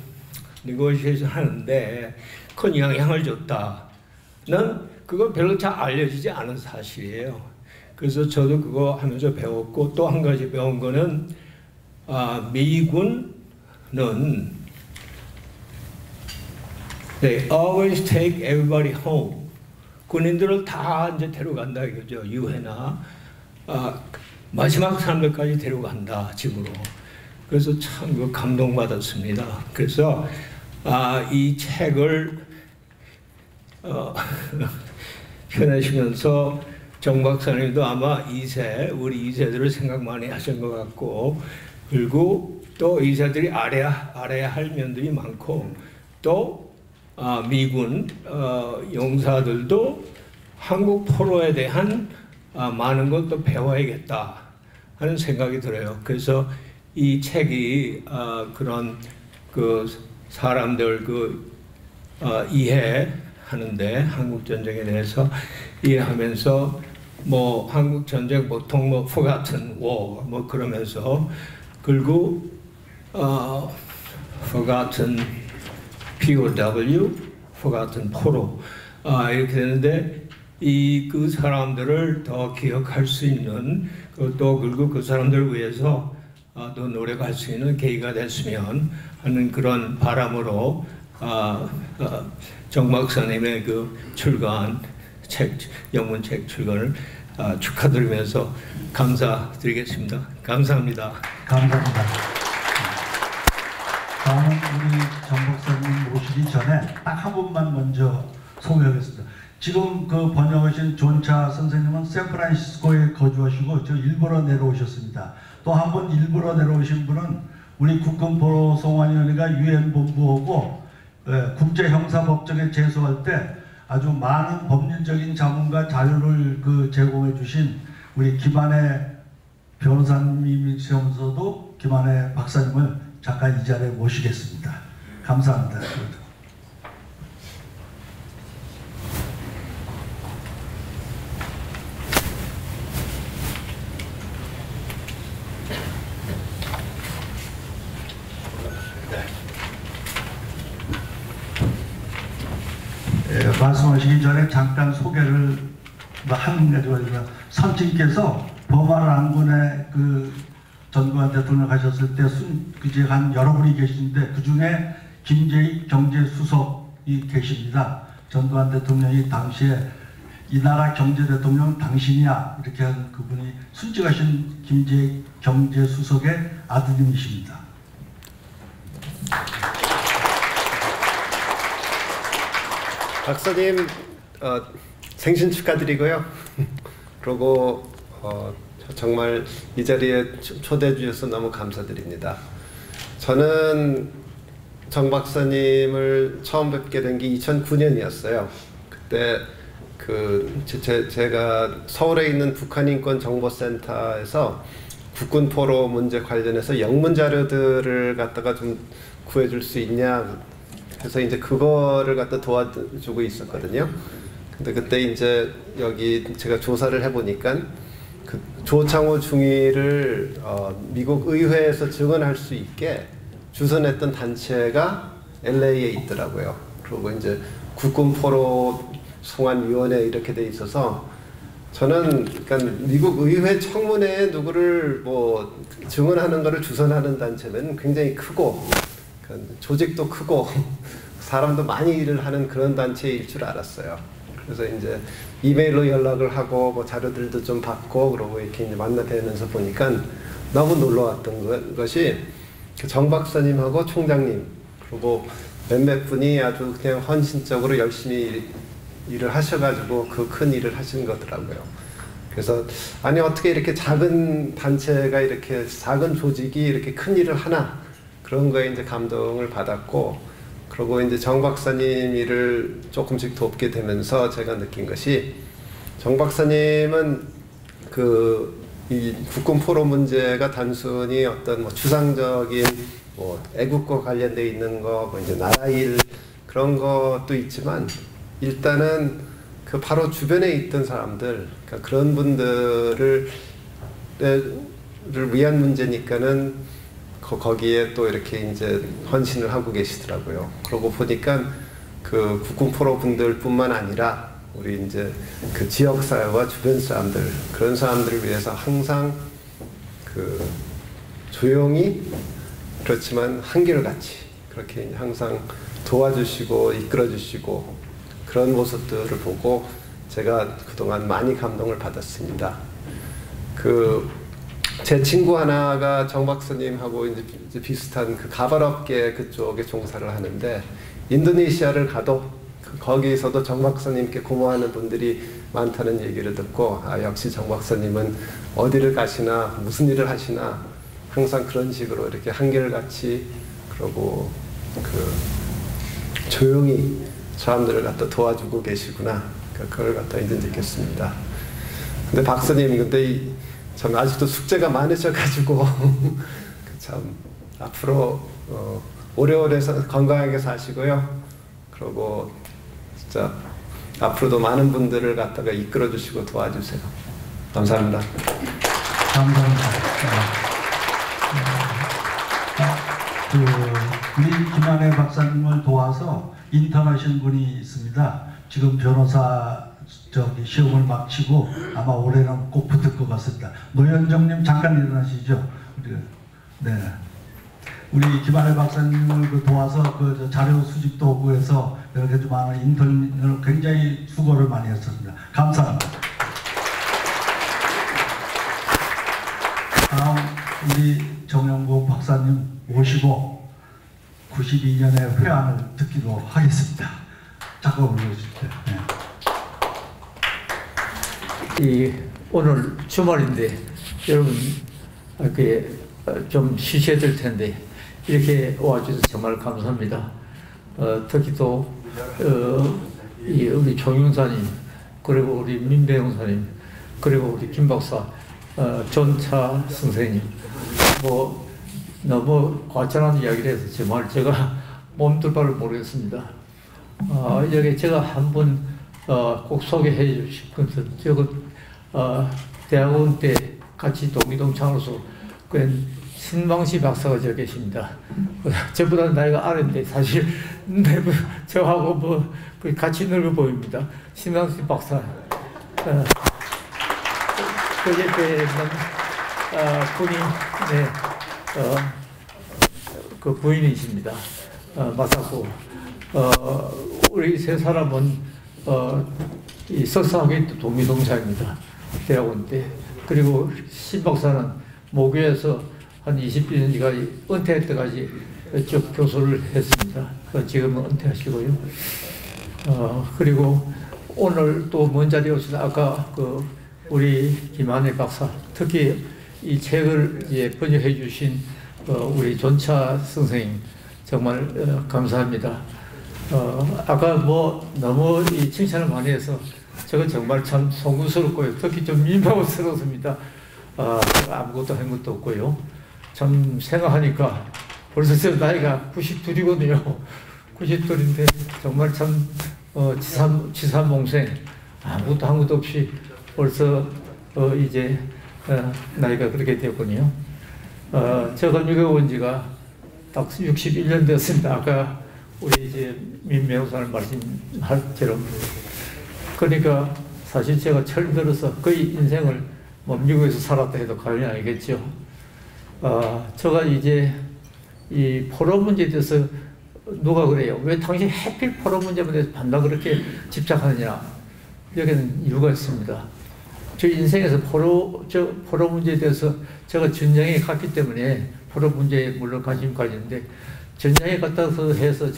네고시에이션 하는데 큰 영향을 줬다는, 그거 별로 잘 알려지지 않은 사실이에요. 그래서 저도 그거 하면서 배웠고, 또 한 가지 배운 거는 미군은 They always take everybody home. 군인들을 다 이제 데려간다 이거죠. 유해나 마지막 사람들까지 데려간다, 집으로. 그래서 참 감동받았습니다. 그래서 이 책을 펴내시면서 정 박사님도 아마 우리 2세들을 생각 많이 하신 것 같고, 그리고 또 2세들이 알아야 할 면들이 많고, 또 미군 용사들도 한국 포로에 대한 많은 것도 배워야겠다 하는 생각이 들어요. 그래서 이 책이 그런 그 사람들 이해하는데 한국 전쟁에 대해서 이해하면서 뭐 한국 전쟁 보통 뭐 forgotten war 뭐 그러면서 그리고 forgotten POW, forgotten 포로 이렇게 되는데 그 사람들을 더 기억할 수 있는 또 그리고 그 사람들을 위해서 또 노력할 수 있는 계기가 됐으면 하는 그런 바람으로 정 박사님의 그 출간 책 영문책 출간을 축하드리면서 감사드리겠습니다. 감사합니다. 감사합니다. 다음은 우리 정 박사님 모시기 전에 딱 한 분만 먼저 소개하겠습니다. 지금 그 번역하신 존차 선생님은 샌프란시스코에 거주하시고 저 일부러 내려오셨습니다. 또 한 분 일부러 내려오신 분은 우리 국군포로송환위원회가 유엔 본부하고 국제형사법정에 제소할 때 아주 많은 법률적인 자문과 자료를 제공해 주신 우리 김한혜 변호사님이시면서도 김한혜 박사님을 잠깐 이 자리에 모시겠습니다. 감사합니다. 말씀하시기 전에 잠깐 소개를 하는 가지고 선친께서 범할 안군의 전두환 대통령 가셨을 때 한 여러분이 계시는데 그 중에 김재익 경제수석이 계십니다. 전두환 대통령이 당시에 이 나라 경제대통령 당신이야 이렇게 한 그분이 순직하신 김재익 경제수석의 아드님이십니다. 박사님 생신 축하드리고요. 그리고 정말 이 자리에 초대해 주셔서 너무 감사드립니다. 저는 정 박사님을 처음 뵙게 된 게 2009년이었어요. 그때 제가 서울에 있는 북한인권정보센터에서 국군 포로 문제 관련해서 영문 자료들을 갖다가 좀 구해줄 수 있냐. 그래서 이제 그거를 갖다 도와주고 있었거든요. 근데 그때 이제 여기 제가 조사를 해보니까 그 조창호 중위를 미국 의회에서 증언할 수 있게 주선했던 단체가 LA에 있더라고요. 그리고 이제 국군포로 송환위원회 이렇게 돼 있어서 저는 그러니까 미국 의회 청문회에 누구를 뭐 증언하는 거를 주선하는 단체는 굉장히 크고 그러니까 조직도 크고 사람도 많이 일을 하는 그런 단체일 줄 알았어요. 그래서 이제 이메일로 연락을 하고 뭐 자료들도 좀 받고 그러고 이렇게 이제 만나뵈면서 보니까 너무 놀라웠던 것이 정 박사님하고 총장님 그리고 몇몇 분이 아주 그냥 헌신적으로 열심히 일을 하셔가지고 그 큰 일을 하신 거더라고요. 그래서 아니 어떻게 이렇게 작은 단체가 이렇게 작은 조직이 이렇게 큰 일을 하나 그런 거에 이제 감동을 받았고 그리고 이제 정 박사님 일을 조금씩 돕게 되면서 제가 느낀 것이 정 박사님은 이 국군 포로 문제가 단순히 어떤 뭐 추상적인 뭐 애국과 관련돼 있는 거, 뭐 이제 나라 일 그런 것도 있지만 일단은 그 바로 주변에 있던 사람들, 그러니까 그런 분들을 위한 문제니까는 거기에 또 이렇게 이제 헌신을 하고 계시더라고요. 그러고 보니까 그 국군 포로 분들뿐만 아니라 우리 이제 그 지역 사회와 주변 사람들 그런 사람들을 위해서 항상 그 조용히 그렇지만 한결같이 그렇게 항상 도와주시고 이끌어주시고 그런 모습들을 보고 제가 그동안 많이 감동을 받았습니다. 제 친구 하나가 정 박사님하고 이제 비슷한 그 가발업계 그쪽에 종사를 하는데 인도네시아를 가도 거기서도 정 박사님께 고마워하는 분들이 많다는 얘기를 듣고 역시 정 박사님은 어디를 가시나 무슨 일을 하시나 항상 그런 식으로 이렇게 한결같이 그러고 조용히 사람들을 갖다 도와주고 계시구나. 그러니까 그걸 갖다 이제 느꼈습니다. 근데 박사님, 근데 참 아직도 숙제가 많으셔가지고 참 앞으로 오래오래 건강하게 사시고요. 그리고 진짜 앞으로도 많은 분들을 갖다가 이끌어 주시고 도와주세요. 감사합니다. 감사합니다. 우리 김한혜 박사님을 도와서 인턴하신 분이 있습니다. 지금 변호사 시험을 마치고 아마 올해는 꼭 붙을 것 같습니다. 노현정님 잠깐 일어나시죠. 네. 우리 김한혜 박사님을 도와서 자료 수집도 하고 해서 이렇게 좀 많은 인턴을 굉장히 수고를 많이 했습니다. 감사합니다. 다음 우리 정영국 박사님 모시고 92년의 회안을 듣기로 하겠습니다. 잠깐 올려주십시오. 네. 오늘 주말인데 여러분 이렇게 좀 쉬셔야 될 텐데 이렇게 와주셔서 정말 감사합니다. 특히 또 우리 종영사님, 그리고 우리 민배 형사님, 그리고 우리 김 박사, 전차 선생님, 뭐 너무 과찬한 이야기를 해서 정말 제가 몸둘 바를 모르겠습니다. 여기 제가 한번 꼭 소개해 주실 것은 대학원 때 같이 동기동창으로서 신방시 박사가 저 계십니다. 저보다 나이가 아래인데 사실 저하고 뭐 같이 늙어 보입니다. 신방시 박사. 그 옆에 있는 분이 그 부인이십니다. 마사코. 우리 세 사람은 이 석사학위 동기동창입니다. 대학원 때. 그리고 신 박사는 모교에서 한 20년까지 은퇴할 때까지 쭉 교수를 했습니다. 지금은 은퇴하시고요. 그리고 오늘 또 먼 자리에 오신 아까 우리 김한혜 박사, 특히 이 책을 번역해 주신 우리 존차 선생님 정말 감사합니다. 아까 뭐 너무 이 칭찬을 많이 해서 저건 정말 참 송구스럽고요. 특히 좀 민망스럽습니다. 아무것도 한 것도 없고요. 참 생각하니까 벌써 제 나이가 92이거든요. 92인데 정말 참 지삼봉생 아무것도 한 것도 없이 벌써 이제 나이가 그렇게 되었군요. 제가 미국에 온 지가 딱 61년 됐습니다. 아까 우리 이제 민 변호사님 말씀할처럼. 그러니까 사실 제가 철 들어서 거의 인생을 뭐 미국에서 살았다 해도 과언이 아니겠죠. 제가 이제 이 포로 문제에 대해서 누가 그래요? 왜 당신 하필 포로 문제에 대해서 반다 그렇게 집착하느냐? 여기는 이유가 있습니다. 저 인생에서 포로 문제에 대해서 제가 전쟁에 갔기 때문에 포로 문제에 물론 관심 가지는데 전쟁에 갔다서 해서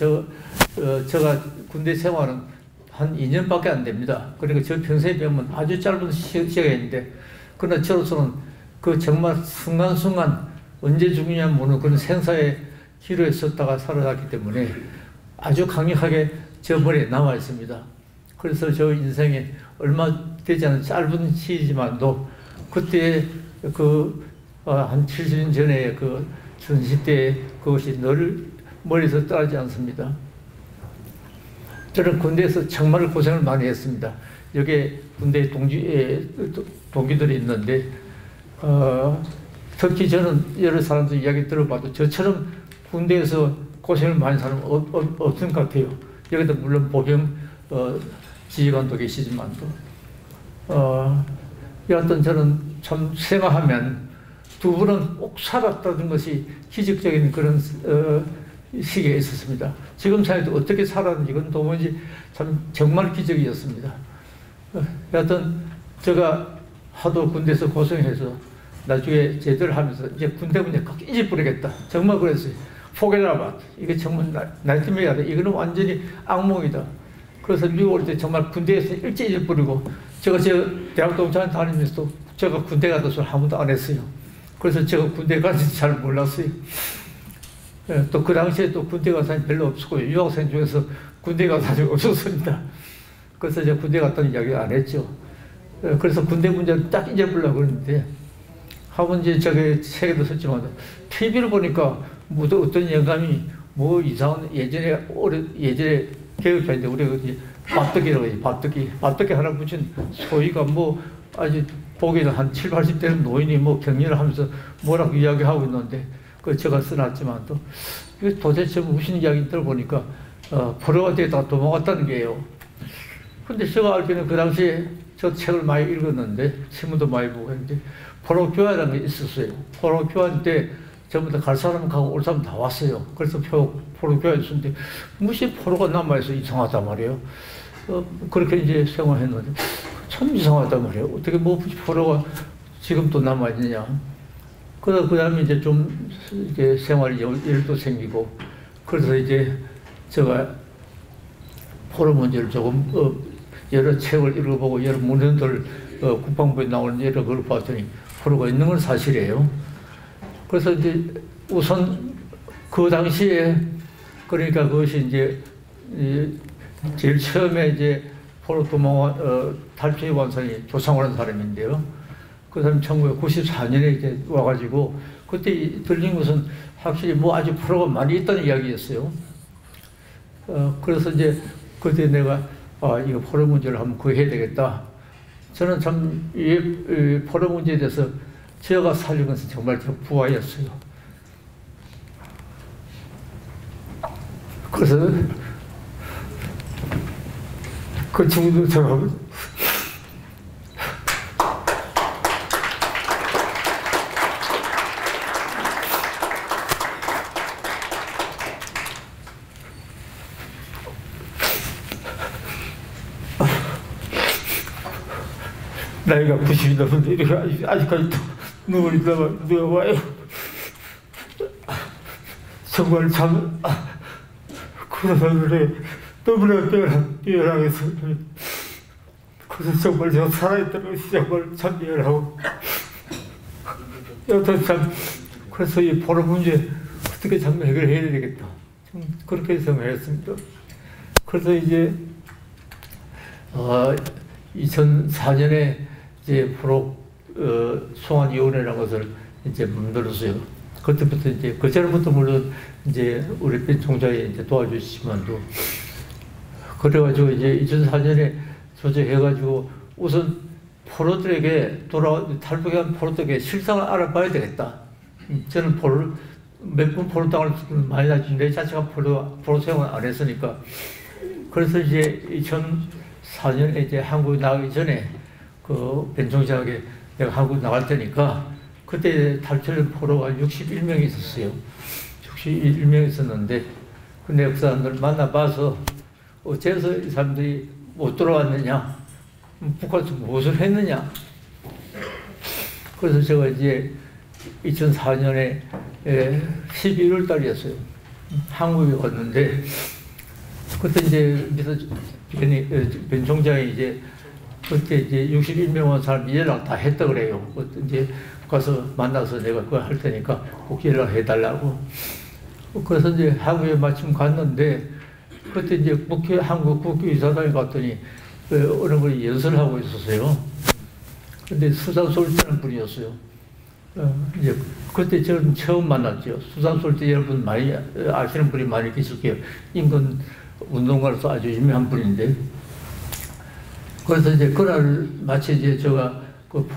제가 군대 생활은 한 2년밖에 안 됩니다. 그러니까 저 평생에 보면 아주 짧은 시간인데 그러나 저로서는 그 정말 순간순간 언제 죽느냐 모르는 그런 생사의 기로에 섰다가 살아났기 때문에 아주 강력하게 저 머리에 남아 있습니다. 그래서 저 인생에 얼마 되지 않은 짧은 시이지만도 그때 한 70년 전에 그 전시 때 그것이 늘 머리에서 떠나지 않습니다. 저는 군대에서 정말 고생을 많이 했습니다. 여기에 군대 동기들이 있는데 특히 저는 여러 사람들 이야기 들어봐도 저처럼 군대에서 고생을 많이 사는 없는 것 같아요. 여기도 물론 보병 지휘관도 계시지만도 여하튼 저는 참 생각하면 두 분은 꼭 살았다는 것이 기적적인 그런 시기에 있었습니다. 지금 사회도 어떻게 살았는지 이건 도무지 참 정말 기적이었습니다. 여하튼 제가 하도 군대에서 고생해서 나중에 제대를 하면서 이제 군대 문제 꼭 잊어버리겠다. 정말 그랬어요. 포기라봐. 이게 정말 날때매야 돼. 이거는 완전히 악몽이다. 그래서 미국 올 때 정말 군대에서 일찍 잊어버리고 제가 대학 동창회 다니면서도 제가 군대 가서 한 번도 안 했어요. 그래서 제가 군대 가는지 잘 몰랐어요. 또 그 당시에 또 군대 간 사람이 별로 없었고 유학생 중에서 군대 간 사람이 없었습니다. 그래서 이제 군대 갔다는 이야기 안 했죠. 그래서 군대 문제를 딱 잊어보려고 그러는데 한번 이제 저기 책에도 썼지만 TV를 보니까 뭐 어떤 영감이 뭐 이상한 예전에 개그편인데 우리가 밥떡이라고 해요. 밥떡이 하나 붙인 소위가 뭐 아주 보기에는 한 7, 80대는 노인이 뭐 격려를 하면서 뭐라고 이야기하고 있는데 그 제가 써놨지만 또 이게 도대체 무슨 이야기 들어보니까 포로가 되다가 도망갔다는 게요. 근데 제가 알기로는 그 당시에 저 책을 많이 읽었는데 신문도 많이 보고 했는데 포로 교화라는 게 있었어요. 포로 교화 때 전부 다 갈 사람 가고 올 사람 다 왔어요. 그래서 포로 교화였는데 무슨 포로가 남아있어 이상하단 말이에요. 그렇게 이제 생활했는데 참 이상하단 말이에요. 어떻게 뭐 포로가 지금 또 남아있느냐. 그 다음에 이제 좀 이제 생활 여유도 생기고 그래서 이제 제가 포로 문제를 조금 여러 책을 읽어보고 여러 문헌들 국방부에 나오는 여러 걸 봤더니 포로가 있는 건 사실이에요. 그래서 이제 우선 그 당시에 그러니까 그것이 이제 제일 처음에 이제 포로 도망 탈피해 온 사람이 조상호라는 사람인데요. 그 사람 1994년에 이제 와가지고 그때 들린 것은 확실히 뭐 아주 포로가 많이 있다는 이야기였어요. 그래서 이제 그때 내가 이거 포로 문제를 한번 구해야 되겠다. 저는 참 이 포로 문제에 대해서 제가 살린 것은 정말 저 부하였어요. 그래서 그 친구들 저하고 나이가 90이 넘었는데 이렇게 아직까지 눈물이 나와요. 정말 참 그러나 너무나 미안해서 그래서 정말 제가 살아있다는 것이 정말 참 미안하고 여튼 참 그래서 이 포로 문제 어떻게 참 해결해야 되겠다 그렇게 생각했습니다. 그래서 이제 2004년에 이제 포로 송환위원회라는 것을 이제 만들었어요. 그때부터 이제 그 전부터 물론 이제 우리 빈 총장이 이제 도와주시지만도 그래가지고 이제 2004년에 조직해가지고 우선 포로들에게 탈북한 포로들에게 실상을 알아봐야 되겠다. 저는 몇 번 포로 땅을 많이 다니는데 내 자체가 포로 생활 안 했으니까 그래서 이제 2004년에 이제 한국에 나가기 전에 그 빈 총장에게 내가 한국 나갈 테니까 그때 탈출한 포로가 61명이 있었어요. 61명이 있었는데 근데 그 사람들 만나봐서 어째서 이 사람들이 못 돌아왔느냐, 북한에서 무엇을 했느냐. 그래서 제가 이제 2004년에 11월 달이었어요. 한국에 왔는데 그때 이제 빈 총장이 이제 그때 이제 61명 온 사람이 연락 다 했다 그래요. 이제 가서 만나서 내가 그거 할 테니까 꼭 연락해달라고. 그래서 이제 한국에 마침 갔는데 그때 이제 한국 국회의사당에 갔더니 어느 분이 연설을 하고 있었어요. 근데 수산 솔티라는 분이었어요. 이제 그때 저는 처음 만났죠. 수산 솔티 여러분 많이 아시는 분이 많이 계실 거예요. 인근 운동가로서 아주 유명한 분인데. 그래서 이제 그날 마치 이제 제가 그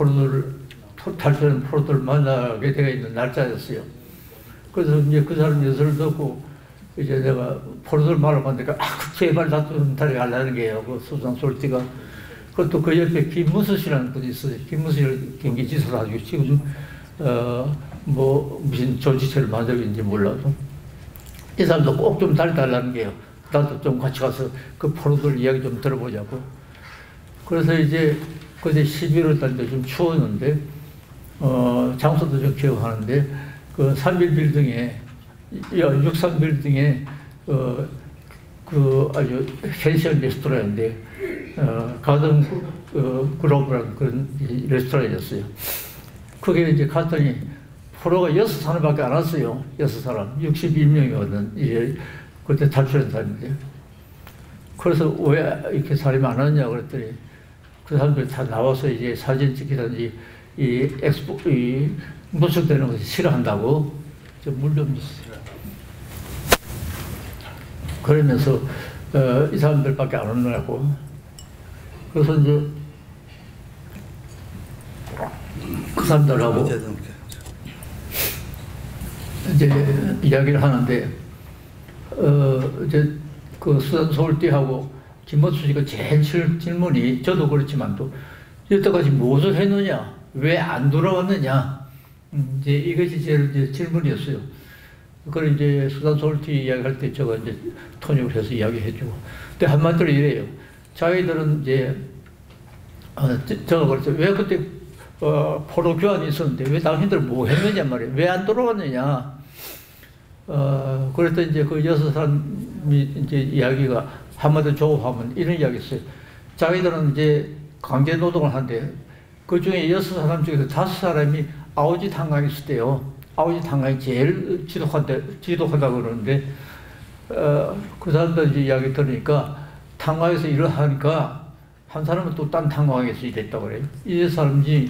탈출한 포로들을 만나게 되어 있는 날짜였어요. 그래서 이제 그 사람 연설을 듣고 이제 내가 포로들 말을 만드니까 제발 나좀 데려가려는 게요. 그 수산 솔티가. 그것도 그 옆에 김무수 씨라는 분이 있어요. 김무수 씨를 경기지사로 하고 지금 뭐 무슨 조지체를 만들고 있는지 몰라도 이 사람도 꼭 좀 달달라는 게요. 나도 좀 같이 가서 그 포로들 이야기 좀 들어보자고. 그래서 이제 그때 11월 달인데 좀 추웠는데 장소도 좀 기억하는데 그 3일 빌딩에 63 빌딩에 그 아주 펜션 레스토랑인데 가든 글로브라는 그런 레스토랑이었어요. 거기에 이제 갔더니 포로가 6사람밖에 안 왔어요. 6사람. 61명이거든. 예, 그때 탈출한 사람인데. 그래서 왜 이렇게 사람이 안 왔냐 그랬더니 그 사람들이 다 나와서 이제 사진 찍히든지 이 노출되는 것을 싫어한다고 물 좀 주세요. 그러면서 이 사람들밖에 안 오느라고. 그래서 그 사람들하고 이제 이야기를 하는데 이제 그 수산 서울대하고 김모수 씨가 제일 질문이 저도 그렇지만도 여태까지 무엇을 했느냐, 왜 안 돌아왔느냐, 이제 이것이 제일 이제 질문이었어요. 그걸 이제 수산 서울대 이야기할 때 제가 이제 통역을 해서 이야기해주고, 근데 한마디로 이래요. 자기들은 이제 제가 그랬어요. 왜 그때 포로 교환이 있었는데 왜 당신들 뭐 했느냐 말이에요. 왜 안 돌아왔느냐. 그랬더니 이제 그 6사람이 이제 이야기가 한마디로 조급하면 이런 이야기 했어요. 자기들은 이제 강제 노동을 하는데 그 중에 6사람 중에서 5사람이 아우짓 한강에 있을 때요. 아우짓 한강이 제일 지독하다고 그러는데 그 사람들 이제 이야기 들으니까 탄광에서 일을 하니까 한 사람은 또 딴 탄광에서 일했다고 그래요. 이 사람이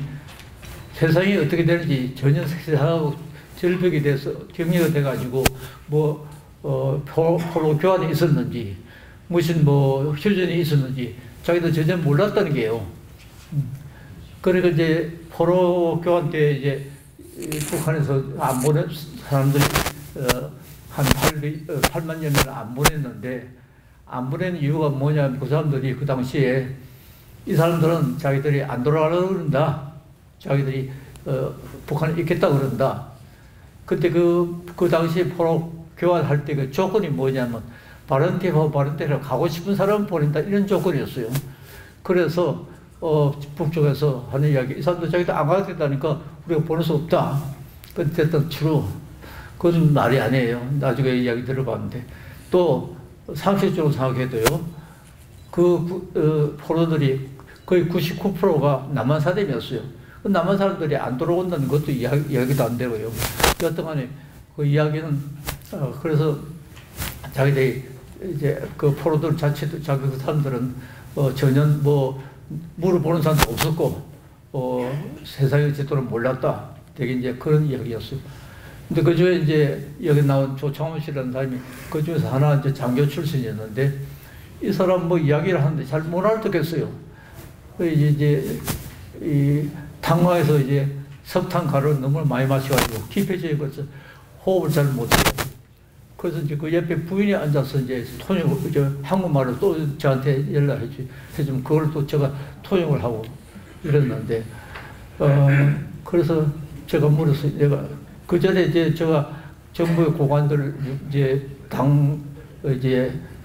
세상이 어떻게 되는지 전혀 세상하고 절벽이 돼서 격리가 돼가지고 포로 교환이 있었는지 무슨 휴전이 있었는지 자기도 전혀 몰랐다는 게요. 그러니까 이제 포로 교환 때 이제 북한에서 안 보낸 사람들이 한 8만 년을 안 보냈는데 안 보낸 이유가 뭐냐면 그 사람들이 그 당시에 이 사람들은 자기들이 안 돌아가려고 그런다. 자기들이 북한에 있겠다 그런다. 그때 그 당시에 포로 교환할 때 그 조건이 뭐냐면 바른테하고 바른테로 가고 싶은 사람은 보낸다 이런 조건이었어요. 그래서 북쪽에서 하는 이야기, 이 사람들 자기도 안 가겠다니까 우리가 보낼 수 없다. 그때 됐던 추루. 그건 말이 아니에요. 나중에 이야기 들어봤는데 또 상식적으로 생각해도요. 그 포로들이 거의 99%가 남한 사람이었어요. 그 남한 사람들이 안 돌아온다는 것도 이야기도 안 되고요. 여튼간에 그 이야기는 그래서 자기들이 이제 그 포로들 자체도 자기 그 사람들은 전혀 물어보는 사람도 없었고 세상의 제도를 몰랐다. 되게 이제 그런 이야기였어요. 근데 그 중에 이제 여기 나온 조창호 씨라는 사람이 그 중에서 하나 이제 장교 출신이었는데 이 사람 이야기를 하는데 잘 못 알아듣겠어요. 이제 이 탄광에서 이제 석탄 가루를 너무 많이 마셔가지고 깊어져 있어서 호흡을 잘 못해요. 그래서 이제 그 옆에 부인이 앉아서 이제 통역을, 한국말로 또 저한테 연락해주면 그걸 또 제가 통역을 하고 이랬는데, 그래서 제가 물었어요. 내가 그 전에 이제 제가 정부의 고관들 이제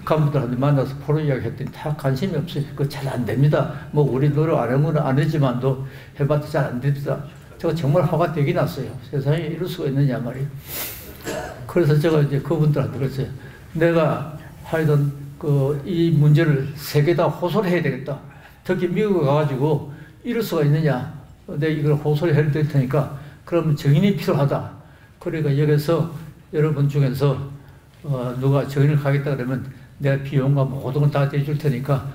간부들한테 만나서 포로 이야기 했더니 다 관심이 없어요. 그거 잘 안 됩니다. 우리 노력 안 하면 안 하지만도 해봐도 잘 안 됩니다. 제가 정말 화가 되게 났어요. 세상에 이럴 수가 있느냐 말이에요. 그래서 제가 이제 그분들한테 그랬어요. 내가 하여튼 이 문제를 세계 다 호소를 해야 되겠다. 특히 미국에 가가지고 이럴 수가 있느냐. 내가 이걸 호소를 해야 될 테니까 그러면 증인이 필요하다. 그러니까 여기서 여러분 중에서 누가 증인을 가겠다 그러면 내가 비용과 모든 걸 다 대줄 테니까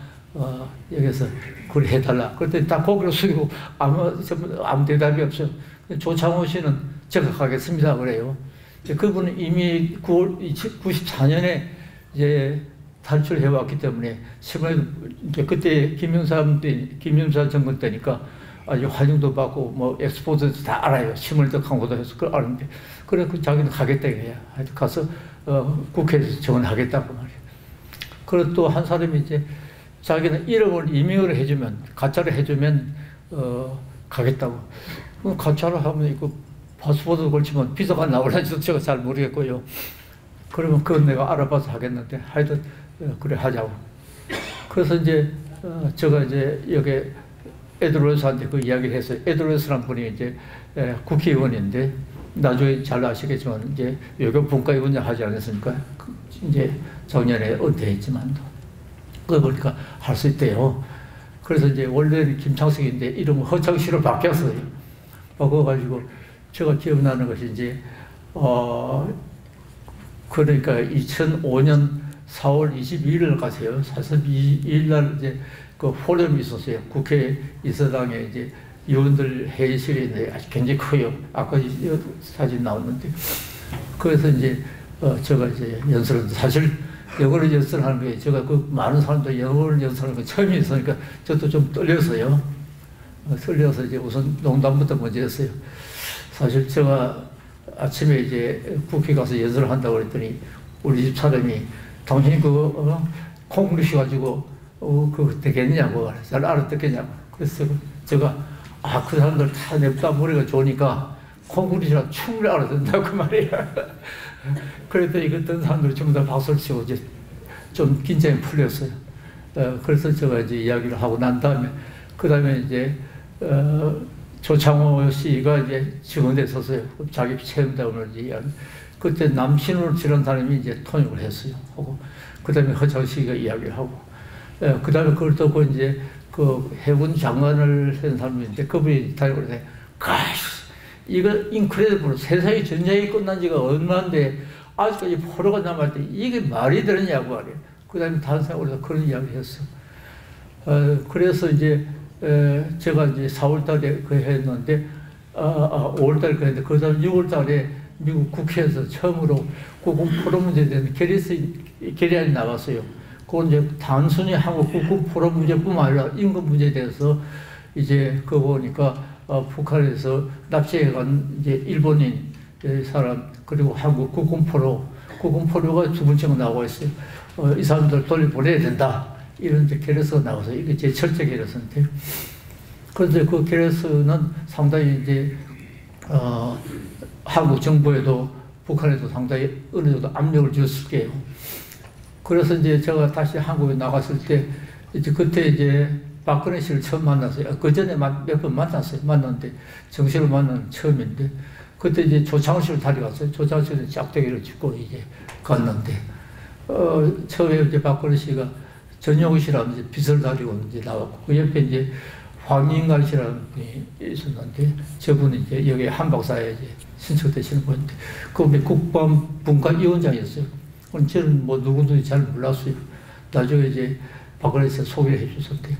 여기서 그걸 해달라. 그랬더니 딱 고개를 숙이고 아무 대답이 없어요. 조창호 씨는 제가 가겠습니다 그래요. 그분은 이미 94년에 이제 탈출해 왔기 때문에 이제 그때 김영삼 정권 때니까 아주 환영도 받고 엑스포드 다 알아요. 심을덕 강호도 해서 그걸 아는데 그래 자기는 가겠다 이거야. 하여튼 가서 국회에서 정언하겠다고 말이에요. 그리고 또 한 사람이 이제 자기는 이름을 임명을 해주면 가짜를 해주면 가겠다고. 가짜를 하면 이거 파스포드 걸치면 비자가 나올는지도 제가 잘 모르겠고요. 그러면 그건 내가 알아봐서 하겠는데 하여튼 그래 하자고. 그래서 이제 제가 이제 여기 에드로스한테 그 이야기를 했어요. 에드로스라는 분이 이제 국회의원인데 나중에 잘 아시겠지만 이제 외교 분과위원장 하지 않았습니까? 이제 작년에 은퇴했지만도 그거 보니까 할 수 있대요. 그래서 이제 원래는 김창석인데 이름을 허창시로 바뀌었어요. 바꿔가지고 제가 기억나는 것이 이제 그러니까 2005년 4월 22일 가세요. 42일 날 이제 그 포럼이 있었어요. 국회 이서당에 이제 의원들 회의실이 있는데 아주 굉장히 커요. 아까 사진 나왔는데. 그래서 이제 제가 이제 연설을 사실 영어를 연설하는 게 제가 그 많은 사람들 영어를 연설하는 거 처음이었으니까 저도 좀 떨려서요. 떨려서 이제 우선 농담부터 먼저 했어요. 사실 제가 아침에 이제 국회 가서 연설을 한다고 그랬더니 우리 집 사람이 당신이 콩글리시 가지고 그거 되겠냐고 잘 알아듣겠냐고. 그래서 제가 그 사람들 다 냅다 머리가 좋으니까 콩글리시라 충분히 알아듣는다고 그 말이야. 그랬더니 어떤 사람들이 전부 다 박수를 치고 이제 좀 긴장이 풀렸어요. 그래서 제가 이제 이야기를 하고 난 다음에 그 다음에 이제 조창호 씨가 이제 증언대에 섰어요. 자기 체험담을 이제 그때 남신으로 치는 사람이 이제 통역을 했어요. 하고 그 다음에 허창 씨가 이야기를 하고 그 다음에 그걸 듣고 이제 그 해군 장관을 한 사람인데 그분이 다니고 그러네. 이거 인크레디블 세상의 전쟁이 끝난 지가 얼마인데 아직까지 포로가 남았대. 이게 말이 되느냐고 말이에요. 그 다음에 다른 사람으로 그런 이야기를 했어. 그래서 이제 제가 이제 4월 달에 그 했는데 5월 달에 했는데 그 다음 6월 달에 미국 국회에서 처음으로 국군 포로 문제에 대한 결의안이 나왔어요. 그건 이제 단순히 한국 국군 포로 문제뿐만 아니라 임금 문제에 대해서 이제 그거 보니까 북한에서 납치해간 이제 일본인 사람 그리고 한국 국군포로가 두 번째가 나오고 있어요. 이 사람들 돌려보내야 된다. 이런 이제 결의서가 나와서 이게 제 철제 결의서인데 그런데 그 결의서는 상당히 이제 한국 정부에도 북한에도 상당히 어느 정도 압력을 줬을 거예요. 그래서 이제 제가 다시 한국에 나갔을 때 이제 그때 이제 박근혜 씨를 처음 만났어요. 그 전에 몇 번 만났어요. 만났는데 정식으로 만난 처음인데 그때 이제 조창호 씨를 데려갔어요. 조창호 씨는 짝대기를 짚고 이제 갔는데 처음에 이제 박근혜 씨가 전용우 씨라는 이제 빚을 다리고 이제 나왔고 그 옆에 이제 황인관 씨라는 분이 있었는데 저분이 이제 여기 한박사에 이제 신청되시는 분인데 그분이 국방분과위원장이었어요. 저는 뭐 누구든지 잘 몰랐어요. 나중에 이제 박근혜 씨가 소개를 해주셨대.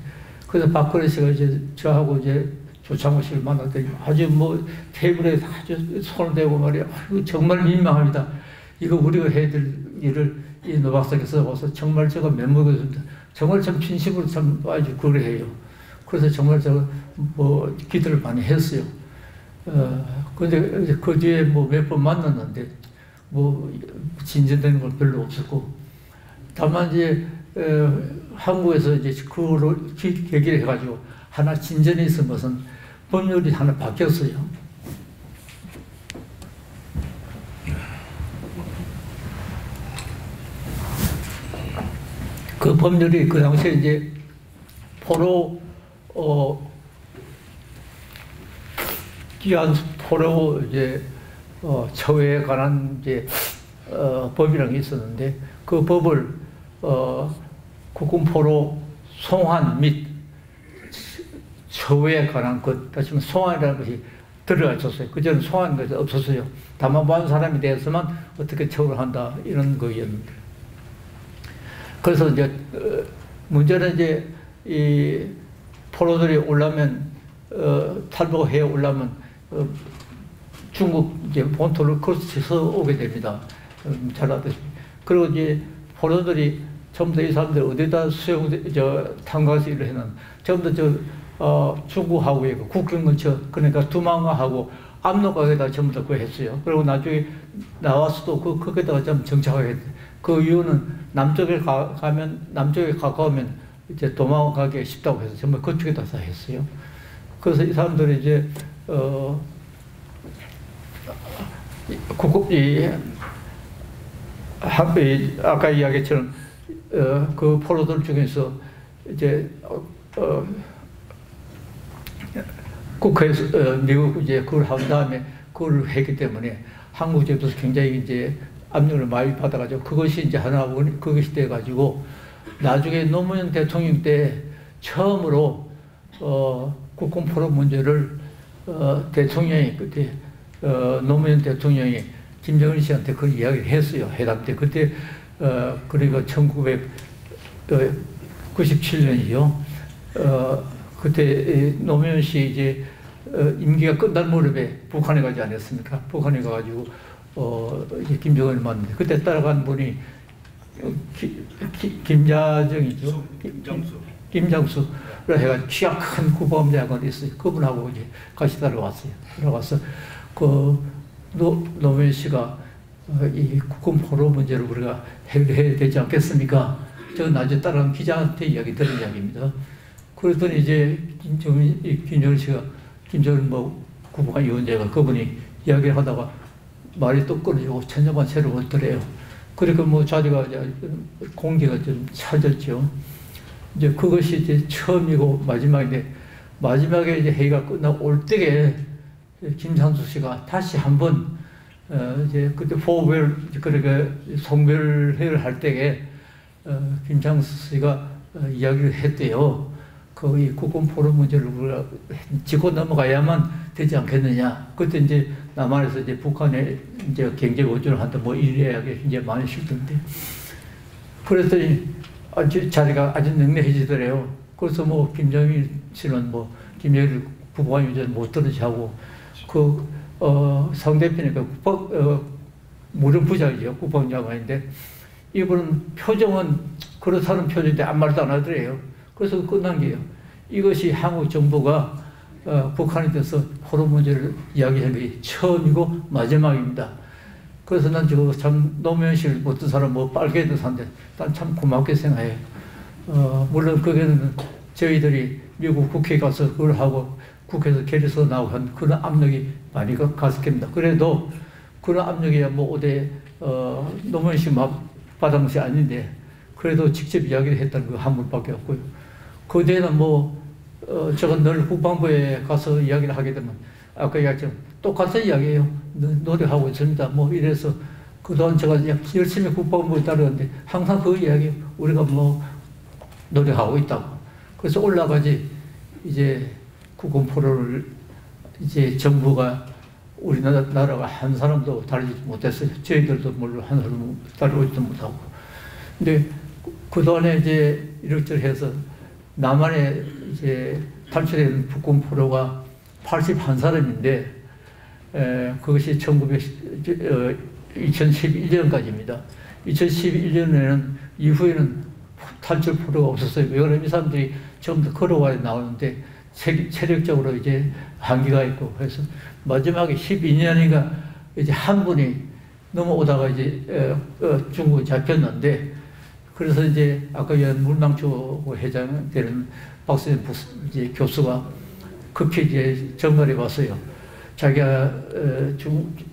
그래서 박근혜 씨가 이제 저하고 이제 조창호 씨를 만났더니 아주 뭐 테이블에 아주 손을 대고 말이야. 아이고 정말 민망합니다. 이거 우리가 해야 될 일을 이 노박사께서 와서 정말 제가 면목했습니다. 정말 참 진심으로 참 아주 그래 해요. 그래서 정말 제가 뭐 기도를 많이 했어요. 근데 그 뒤에 뭐 몇 번 만났는데 뭐 진전되는 건 별로 없었고 다만 이제 한국에서 이제 그거를 계기를 해가지고 하나 진전이 있은 것은 법률이 하나 바뀌었어요. 그 법률이 그 당시에 이제 포로 기한 포로 이제 처우에 관한 이제 법이라는 게 있었는데 그 법을 국군포로 송환 및 처우에 관한 것, 다시 말해 송환이라는 것이 들어가 있었어요. 그전에는 송환 것이 없었어요. 다만 모한 사람에 대해서만 어떻게 처우를 한다 이런 거였는데. 그래서 이제 문제는 이제 이 포로들이 올라면 탈북해 올라면 중국 이제 본토를 거쳐서 오게 됩니다. 잘 알다시피. 그리고 이제 포로들이 전부 다 이 사람들 어디다 탄광에서 일을 해는 전부 다 중국하고의 그 국경 근처 그러니까 두만강하고 압록강에다 전부 다 그거 했어요. 그리고 나중에 나와서도 거기다가 좀 정착하게 됐어요. 그 이유는 남쪽에 남쪽에 가까우면 이제 도망가기 쉽다고 해서 정말 그쪽에다 다 했어요. 그래서 이 사람들이 이제 아까 이야기처럼 그 포로들 중에서 이제 국회에서 미국 이제 그걸 한 다음에 그걸 했기 때문에 한국 정부에서 굉장히 이제 압력을 많이 받아가지고 그것이 이제 하나 그것이 돼가지고 나중에 노무현 대통령 때 처음으로 국군 포로 문제를 대통령이 그때 노무현 대통령이 김정은 씨한테 그 이야기를 했어요. 회담 때. 그때 그러니까 1997년이요. 그때 노무현 씨 이제 임기가 끝날 무렵에 북한에 가지 않았습니까? 북한에 가가지고 이제 김정은을 만났는데 그때 따라간 분이 김자정이죠. 김장수를 해가지고 키가 큰 국방장관이 있어요. 그분하고 이제 같이 따라왔어요. 따라와서 노무현 씨가 이 국군 포로 문제를 우리가 해결해야 되지 않겠습니까? 저 낮에 따라간 기자한테 이야기 들은 이야기입니다. 그랬더니 이제 김정은 씨가 김정은 국방위원장가 그분이 이야기를 하다가 말이 또 끊어지고 천년만 새로 오더래요. 그러니까 자리가 공기가 좀 차졌죠. 이제 그것이 이제 처음이고 마지막인데 마지막에 이제 회의가 끝나고 올 때에 김상수 씨가 다시 한번 이제 그때 포웰 그러니까 송별회를 할 때에 김상수 씨가 이야기를 했대요. 이 국군 포럼 문제를 우리가 짚고 넘어가야만 되지 않겠느냐. 그때 이제 남한에서 이제 북한에 이제 경제 원조를 한다 이래야게 이제 많이 싫던데. 그랬더니 자리가 아주 능력해지더래요. 그래서 김정일 씨는 김정일 국방위원장 못 들으시 하고 상대편이니까 무령부장이죠. 국방장관인데 이분은 표정은 그렇다는 표정인데 아무 말도 안 하더래요. 그래서 끝난 게요. 이것이 한국 정부가 북한에 대해서 포럼 문제를 이야기한 게 처음이고 마지막입니다. 그래서 난 지금 참 노무현 씨를 어떤 사람 빨개도 산데 난 참 고맙게 생각해요. 물론 그게는 저희들이 미국 국회에 가서 그걸 하고 국회에서 결의서 나오고 한 그런 압력이 많이 갔을 겁니다. 그래도 그런 압력이 어디 노무현 씨 받은 것이 아닌데 그래도 직접 이야기를 했다는 그 한 분밖에 없고요. 그 뒤에는 제가 늘 국방부에 가서 이야기를 하게 되면 아까 이야기했지만 똑같은 이야기예요. 노력하고 있습니다. 이래서 그동안 제가 열심히 국방부에 따르는데 항상 그 이야기예요. 우리가 노력하고 있다고. 그래서 올라가지 이제 국군 포로를 이제 정부가 우리나라가 한 사람도 다루지 못했어요. 저희들도 물론 한 사람도 다루지도 못하고. 근데 그동안에 이제 이렇게 해서 남한에 이제 탈출된 북군 포로가 81사람인데 그것이 2011년까지입니다. 2011년에는 이후에는 탈출 포로가 없었어요. 왜냐하면 이 사람들이 처음부터 걸어와야 나오는데 체력적으로 이제 한계가 있고 그래서 마지막에 12년인가 이제 한 분이 넘어오다가 이제 중국에 잡혔는데 그래서 이제 아까 물망초 회장 되는 박수현 이제 교수가 급히 이제 전달해 왔어요. 자기가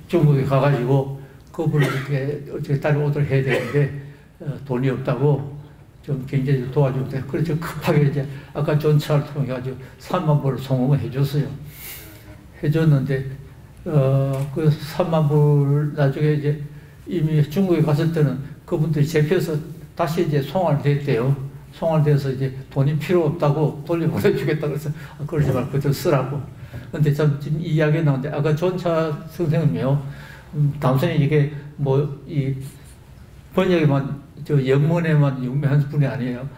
중국에 가가지고 그분을 이렇게 따라오도록 해야 되는데 돈이 없다고 좀 경제적으로 도와주면 돼. 그래서 급하게 이제 아까 전차를 통해 가지고 3만 불을 송금을 해줬어요. 해줬는데 그 3만 불 나중에 이제 이미 중국에 갔을 때는 그분들이 잡혀서 다시 이제 송환됐대요. 송환돼서 이제 돈이 필요 없다고 돌려보내주겠다 그래서 그러지 말고 그대로 쓰라고. 근데 참 지금 이 이야기 나오는데 아까 전차 선생님이요. 단순히 이게 이 번역에만 영문에만 유명한 분이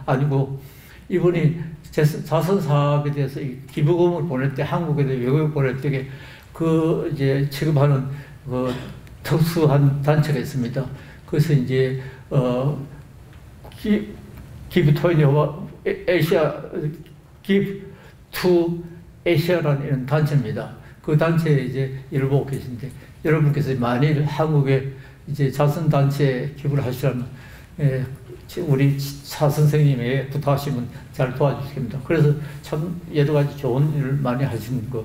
아니고 이분이 자선 사업에 대해서 기부금을 보낼 때 한국에 외국에 보낼 때 그 이제 취급하는 그 특수한 단체가 있습니다. 그래서 이제 Give to Asia, Give to Asia라는 이런 단체입니다. 그 단체에 이제 일을 보고 계신데 여러분께서 만일 한국에 이제 자선단체에 기부를 하시려면 우리 차 선생님에게 부탁하시면 잘 도와주십니다. 그래서 참 여러 가지 좋은 일을 많이 하시는 거.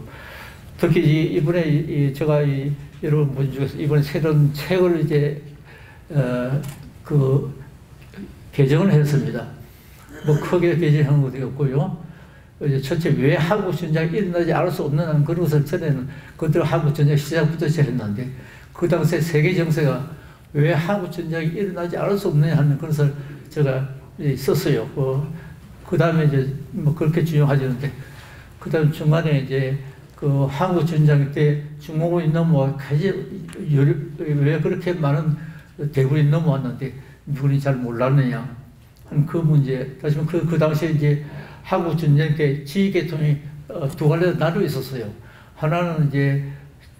특히 이번에 제가 여러분 분 중에서 이번에 새로운 책을 이제 개정을 했습니다. 크게 개정한 것도 없고요. 첫째 왜 한국 전쟁이 일어나지 않을 수 없는 그런 것을 전에는 그들 한국 전쟁 시작부터 했는데 그 당시에 세계 정세가 왜 한국 전쟁이 일어나지 않을 수 없느냐 하는 것을 제가 썼어요. 그 다음에 이제 그렇게 중요하지 않은데 그 다음 중간에 이제 그 한국 전쟁 때 중공군이 넘어와 왜 그렇게 많은 대군이 넘어왔는데 미군이 잘 몰랐느냐 하는 그 문제. 다시 말해 그 당시에 이제 한국 전쟁 때 지휘 계통이 두 갈래로 나뉘어 있었어요. 하나는 이제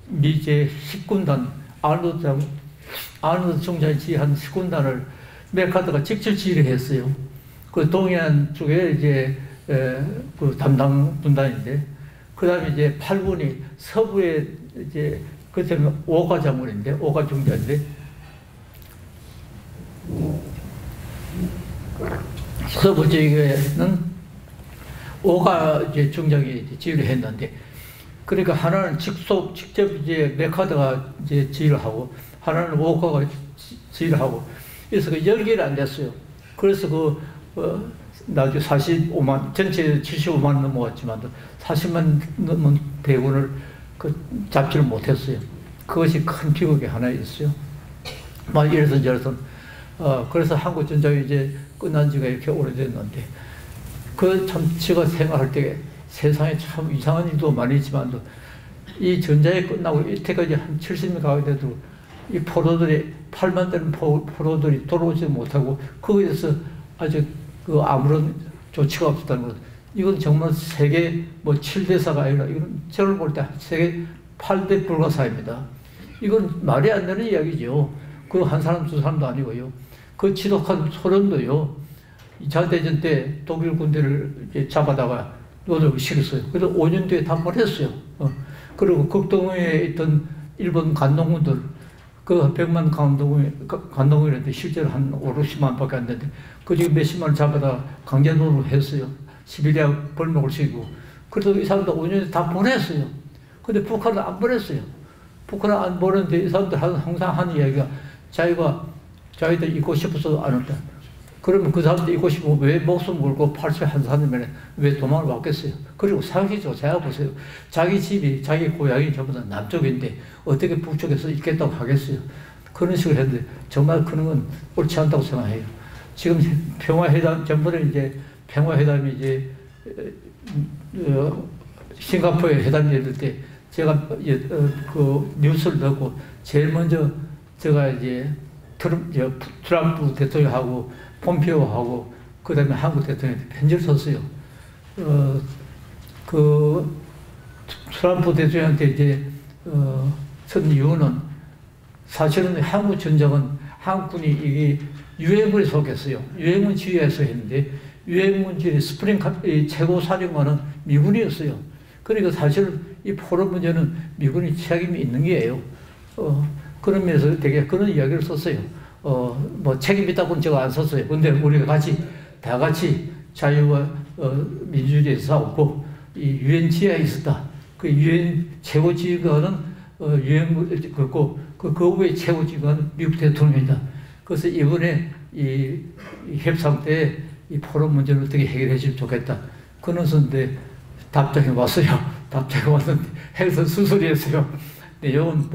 미제 10군단 아놀드 총장이 지휘한 10군단을 메카드가 직접 지휘를 했어요. 그 동해안 쪽에 이제 그 담당 분단인데, 그 다음에 이제 8군이 서부에 이제 그때는 오가 장군인데, 오가 중장인데, 서부 지역에는 오가 이제 중장이 지휘를 했는데, 그러니까 하나는 직접 이제 메카드가 이제 지휘를 하고, 하나는 오가가 지휘를 하고, 그래서 그 연결이 안 됐어요. 그래서 나중에 45만, 전체 75만 넘어왔지만 40만 넘은 대군을 잡지를 못했어요. 그것이 큰 비극이 하나 있어요. 막 이래서 저래서, 그래서 한국 전쟁이 이제 끝난 지가 이렇게 오래됐는데, 참 제가 생각할 때 세상에 참 이상한 일도 많이 있지만, 이 전쟁이 끝나고 이때까지 한 70년 가게 돼도 이 포로들이 8만 되는 포로들이 돌아오지 못하고 거기에서 아직 아무런 조치가 없었다는 것. 이건 정말 세계 7대사가 아니라 이건 저를 볼 때 세계 8대 불가사입니다. 이건 말이 안 되는 이야기죠. 그 한 사람 두 사람도 아니고요. 그 지독한 소련도요. 2차 대전 때 독일 군대를 이제 잡아다가 노동을 시켰어요. 그래서 5년 뒤에 다 보냈어요. 그리고 극동에 있던 일본 간동군들, 그 100만 간동군이었는데 실제로 한 5, 60만 밖에 안 되는데, 그 중에 몇십만을 잡아다 강제노동을 했어요. 시베리아 벌목을 시키고. 그래도 이 사람들 5년에 다 보냈어요. 근데 북한은 안 보냈어요. 북한은 안 보냈는데 이 사람들 항상 하는 이야기가 자기들 있고 싶어서 안 왔다. 그러면 그 사람들 있고 싶으면 왜 목숨 걸고 81살이면 왜 도망을 왔겠어요? 그리고 상식적으로 생각해보세요. 자기 집이, 자기 고향이 전부 다 남쪽인데 어떻게 북쪽에서 있겠다고 하겠어요? 그런 식으로 했는데 정말 그런 건 옳지 않다고 생각해요. 지금 평화회담, 전번에 이제 평화회담이 이제 싱가포르에 회담이 열릴 때 제가 그 뉴스를 듣고 제일 먼저 제가 이제 트럼프 대통령하고 폼페오하고 그 다음에 한국 대통령한테 편지를 썼어요. 그 트럼프 대통령한테 이제 쓴 이유는 사실은 한국 전쟁은 한국군이 이게 유엔군에 속했어요. 유엔군 지휘에서 했는데 유엔군 지휘 스프링 최고 사령관은 미군이었어요. 그러니까 사실 이 포로 문제는 미군이 책임이 있는 게예요. 그런 면에서 되게 그런 이야기를 썼어요. 뭐 책임 있다고는 제가 안 썼어요. 근데 우리가 다 같이 자유와 민주주의에서 싸웠고 이 유엔 지하에 있었다. 그 유엔 최고 지휘관은 유엔 그 외 최고 지휘관은 미국 대통령이다. 그래서 이번에 이 협상 때 이 포로 문제를 어떻게 해결해 주면 좋겠다. 그러는데 답장이 왔어요. 답장이 왔는데 해서 수술했어요. 내용은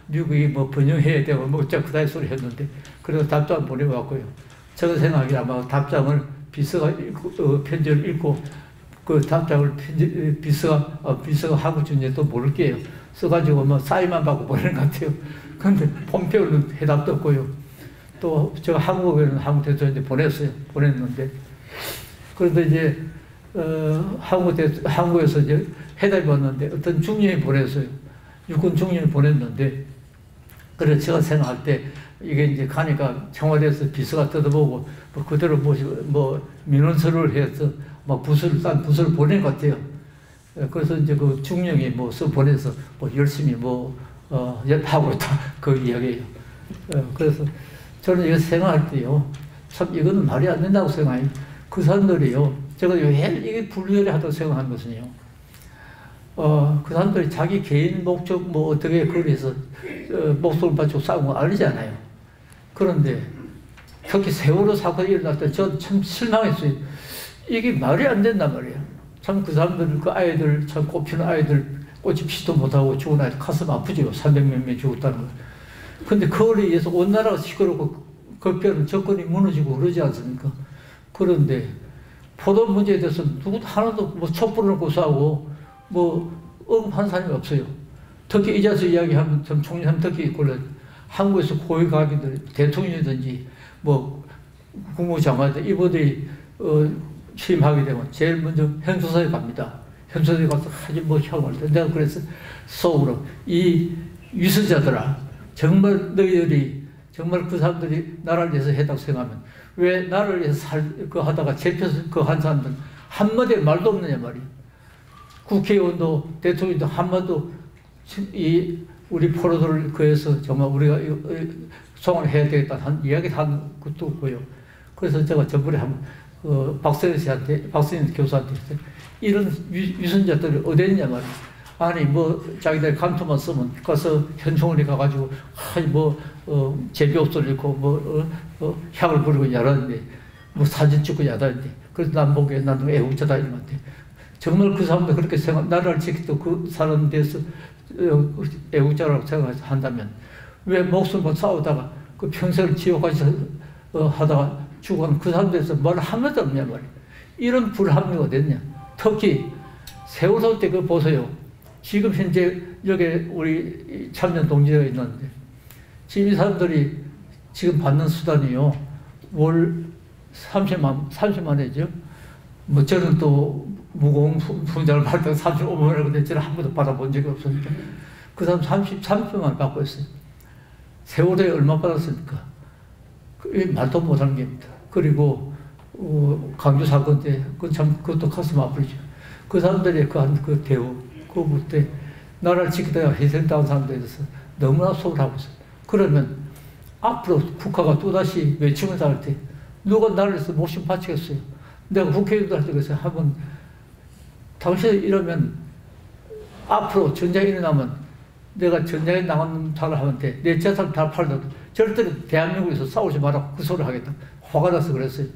미국이 번영해야 되고 그다이 소리 했는데 그래서 답장 보내왔고요. 제가 생각에 아마 답장을 비서가 편지를 읽고 그 답장을 비서가 한국 전쟁도 모를 게요. 써가지고 사인만 받고 보내는 것 같아요. 근데 폼페오는 해답도 없고요. 또 제가 한국에는 한국 대통령한테 보냈는데 그런데 이제 한국에서 이제 해답이 왔는데 어떤 중령이 보냈어요. 육군 중령이 보냈는데 그래서 제가 생각할 때 이게 이제 가니까 청와대에서 비서가 뜯어보고 그대로 민원서를 해서 딴 부서를 보낸 것 같아요. 그래서 이제 그 중령이 보내서 열심히 하고 있다 그 이야기예요. 그래서 저는 이거 생각할 때요, 참 이거는 말이 안 된다고 생각해요. 그 사람들이요, 제가 왜 이게 불리하다고 생각한 것은요, 그 사람들이 자기 개인 목적 어떻게 거기에서 목숨을 바치고 싸운 거 아니잖아요. 그런데 특히 세월호 사건이 일어날 때 저 참 실망했어요. 이게 말이 안 된단 말이에요. 참 그 사람들, 그 아이들, 참 꽃피는 아이들, 꽃이 피지도 못하고 죽은 아이들 가슴 아프죠. 300몇 명 죽었다는 거. 근데 그거에 의해서 온 나라가 시끄럽고 그뼈는 정권이 무너지고 그러지 않습니까? 그런데 포도 문제에 대해서 누구도 하나도 촛불을 놓고 싸우고 언급한 사람이 없어요. 특히 이 자리에서 이야기하면 전 총리님 특히 곤란. 한국에서 고위가기들 대통령이든지 뭐 국무장관들 이분들이 취임하게 되면 제일 먼저 현수소에 갑니다. 현수소에 가서 하지 뭐 하고 할 때 내가 그래서 속으로 이 위선자들아 정말 너희들이 정말 그 사람들이 나라를 위해서 했다고 생각하면 왜 나라를 위해서 하다가 잡혀서 그 한 사람들 한마디 말도 없느냐 말이야. 국회의원도 대통령도 한마디도 이 우리 포로들을 그해서 정말 우리가 송을 해야 되겠다 한 이야기 한 것도 없고요. 그래서 제가 저번에 한번 박선희 교수한테 이런 위선자들이 어디 있냐 말이야. 아니 뭐 자기들 감투만 쓰면 가서 현충원에 가가지고 제비 옷을 입고 향을 부리고 야라는데 뭐 사진 찍고 야다는데 그래서 난 보기에 나는 애국자다 이러는데 정말 그 사람도 그렇게 생각 나라를 지키도 그 사람 대해서 애국자라고 생각한다면 왜 목숨을 싸우다가 그 평생을 지옥까지 하다가 죽어간 그 사람들에서 말 한마디도 없냐 말이야. 이런 불합리가 됐냐. 특히 세월호 때 그 보세요. 지금 현재 여기 우리 참전 동지가 있는데 지금 이 사람들이 지금 받는 수단이요. 월 30만 원이죠. 뭐 저는 또 무거운 분장을 받을 때 35만 원을 근데 저는 한 번도 받아본 적이 없으니까 그 사람 30만 원 받고 있어요. 세월호에 얼마 받았습니까? 말도 못하는 겁니다. 그리고 강주 사건 때 그것도 가슴 아프죠. 그 사람들이 그 대우 그때 나라를 지키다가 희생당한 사람들에 대해서 너무나 속을 하고 있어요. 그러면 앞으로 국가가 또다시 외침을 당할 때 누가 나를 위해서 목숨 바치겠어요? 내가 국회의원들한테 그래서 한번 당신이 이러면 앞으로 전쟁이 일어나면 내가 전쟁에 나가는 사람을 하면 돼. 내 재산을 다 팔더라도 절대로 대한민국에서 싸우지 마라. 그 소리를 하겠다. 화가 나서 그랬어요.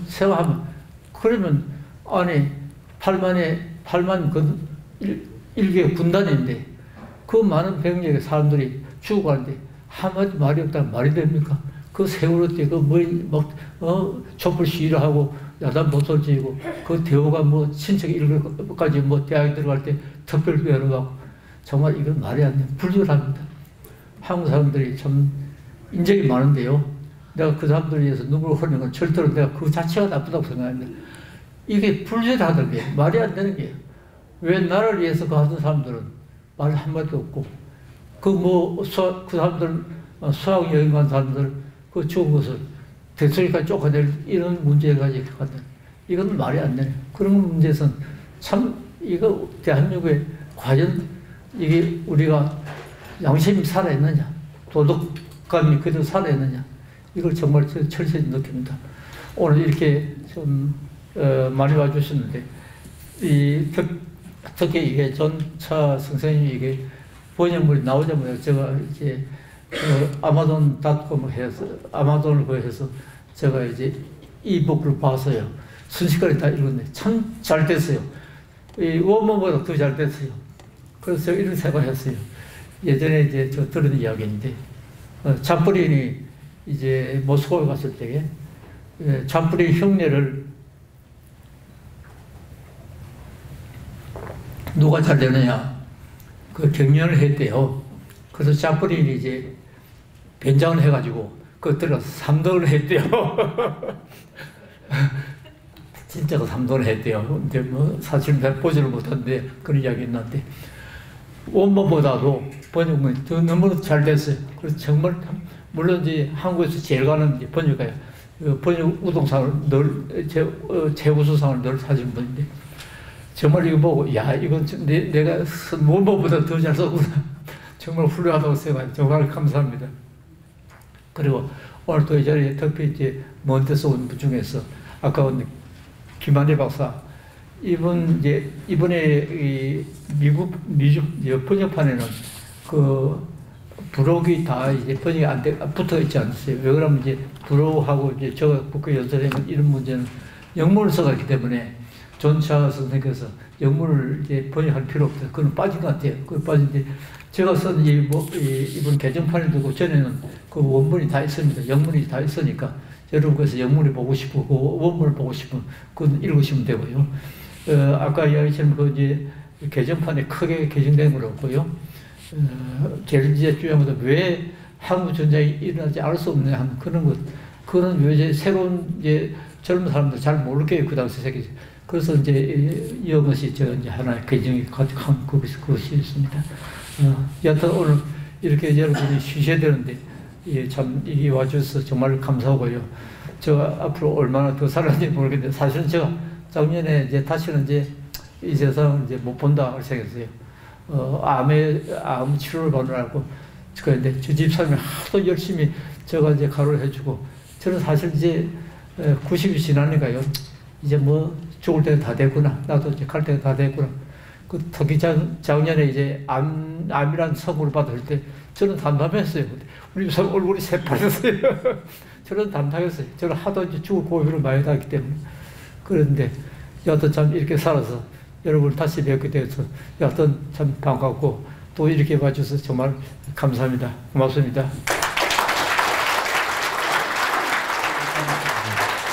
생각하면 그러면 아니 8만 일개 군단인데 그 많은 병력의 사람들이 죽어가는데 한마디 말이 없다면 말이 됩니까? 그 세월호 때 촛불 시위를 하고 야단 보sol 지고 그 대우가 뭐 친척 일까지 뭐 대학에 들어갈 때 특별교회로 가고 정말 이건 말이 안 돼. 불결합니다. 한국 사람들이 참 인적이 많은데요. 내가 그 사람들을 위해서 눈물을 흘리는 건 절대로 내가 그 자체가 나쁘다고 생각합니다. 이게 불결하다는 게 말이 안 되는 게요. 왜 나라를 위해서 그 하던 사람들은 말 한마디도 없고 그 사람들 수학 여행 간 사람들 그 죽은 것을 대통령까지 쫓아낼 이런 문제까지 갔다. 이건 말이 안 되네. 그런 문제에서는 참 이거 대한민국에 과연 이게 우리가 양심이 살아있느냐 도덕감이 그대로 살아있느냐 이걸 정말 철저히 느낍니다. 오늘 이렇게 좀 많이 와주셨는데 특히 이게 전차 선생님이 이게 번역물이 나오자마자 제가 이제 아마존닷컴을 해서 아마존을 해서 제가 이제 이북을 봤어요. 순식간에 다 읽었네. 참 잘 됐어요. 이 원문보다 더 잘 됐어요. 그래서 제가 이런 생각을 했어요. 예전에 이제 저 들은 이야기인데 잠뿌린이 이제 모스크바에 갔을 때에 잠뿌린 흉내를 누가 잘 되느냐 그 경연을 했대요. 그래서 잠뿌린이 이제 변장을 해가지고 그것들은 3등을 했대요. 진짜로 3등을 했대요. 근데 뭐 사실 내가 보지를 못했는데 그런 이야기 있는데 원문보다도 번역문이 더 너무 잘 됐어요. 그래서 정말 물론 이제 한국에서 제일 가는 번역가요. 번역 우동상을 늘 최우수상을 늘 사준 분인데 정말 이거 보고 야 이건 내가 원문보다 더 잘 썼구나. 정말 훌륭하다고 생각해요. 정말 감사합니다. 그리고 오늘 또 이 자리에 특히 이제 먼데서 온 분 중에서 아까 김한일 박사 이번에 이 미주 번역판에는 그 부록이 다 이제 번역이 안 돼 붙어 있지 않았어요. 왜 그러면 이제 부록하고 이제 저 국회 연설에는 이런 문제는 영문을 써갔기 때문에 존차 선생님께서 영문을 이제 번역할 필요 없어요. 그건 빠진 것 같아요. 그 빠진데 제가 쓴 이번 개정판을 두고 전에는 그 원문이 다 있습니다. 영문이 다 있으니까 여러분께서 영문을 보고 싶고 그 원문을 보고 싶으면 그건 읽으시면 되고요. 아까 이야기처럼 그 이제 개정판에 크게 개정된 건 없고요. 제일제 주장보다 왜 한국 전쟁이 일어나지 알 수 없느냐 하는 그런 것, 그거는 이제 새로운 이제 젊은 사람들 잘 모르게요 그 당시 세계. 그래서 이제 이것이 저 이제 하나의 개정이 가득한 그것이 있습니다. 여하튼 오늘 이렇게 여러분이 쉬셔야 되는데 참 이게 와주셔서 정말 감사하고요. 저 앞으로 얼마나 더 살아날지 모르겠는데 사실은 제가 작년에 이제 다시는 이제 이 세상을 이제 못 본다 생각했어요. 암 치료를 받으라고 그런데 저 집사님이 하도 열심히 제가 이제 가루를 해주고 저는 사실 이제 90이 지나니까요. 이제 뭐 죽을 때가 다 됐구나. 나도 이제 갈 때가 다 됐구나. 그 특히 작년에 이제 암이라는 선고를 받을 때 저는 담담했어요. 우리 집사 얼굴이 새파랬어요. 저는 담담했어요. 저는 하도 이제 죽을 고비를 많이 당했기 때문에. 그런데 여하튼 참 이렇게 살아서 여러분을 다시 뵙게 되어서 여하튼 참 반갑고 또 이렇게 봐주셔서 정말 감사합니다. 고맙습니다.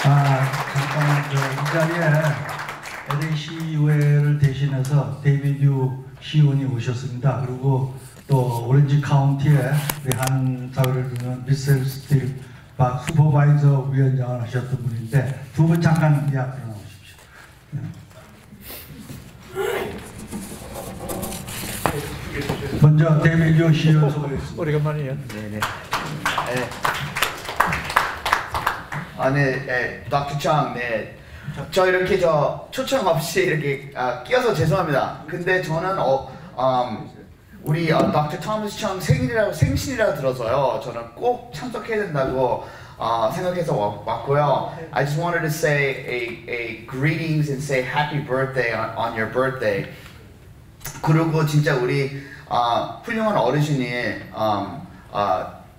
잠깐만 이 자리에 LA 시의회를 대신해서 데이비드 시의원이 오셨습니다. 그리고 또 오렌지 카운티에 우리 한 사회를 두는 미셀 스틸 박 슈퍼바이저 위원장을 하셨던 분인데 두 분 잠깐 이 앞으로 나오십시오. 먼저 데이비드 시의원 소개했습니다. 오래간만이에요. 네네. 네, 닥터 청, 네. 저 이렇게 초청 없이 이렇게 끼어서 죄송합니다. 근데 저는 우리 닥터 토머스 청 생신이라고 들어서요. 저는 꼭 참석해야 된다고 생각해서 왔고요. I just wanted to say a greetings and say happy birthday on your birthday. 그리고 진짜 우리 훌륭한 어르신이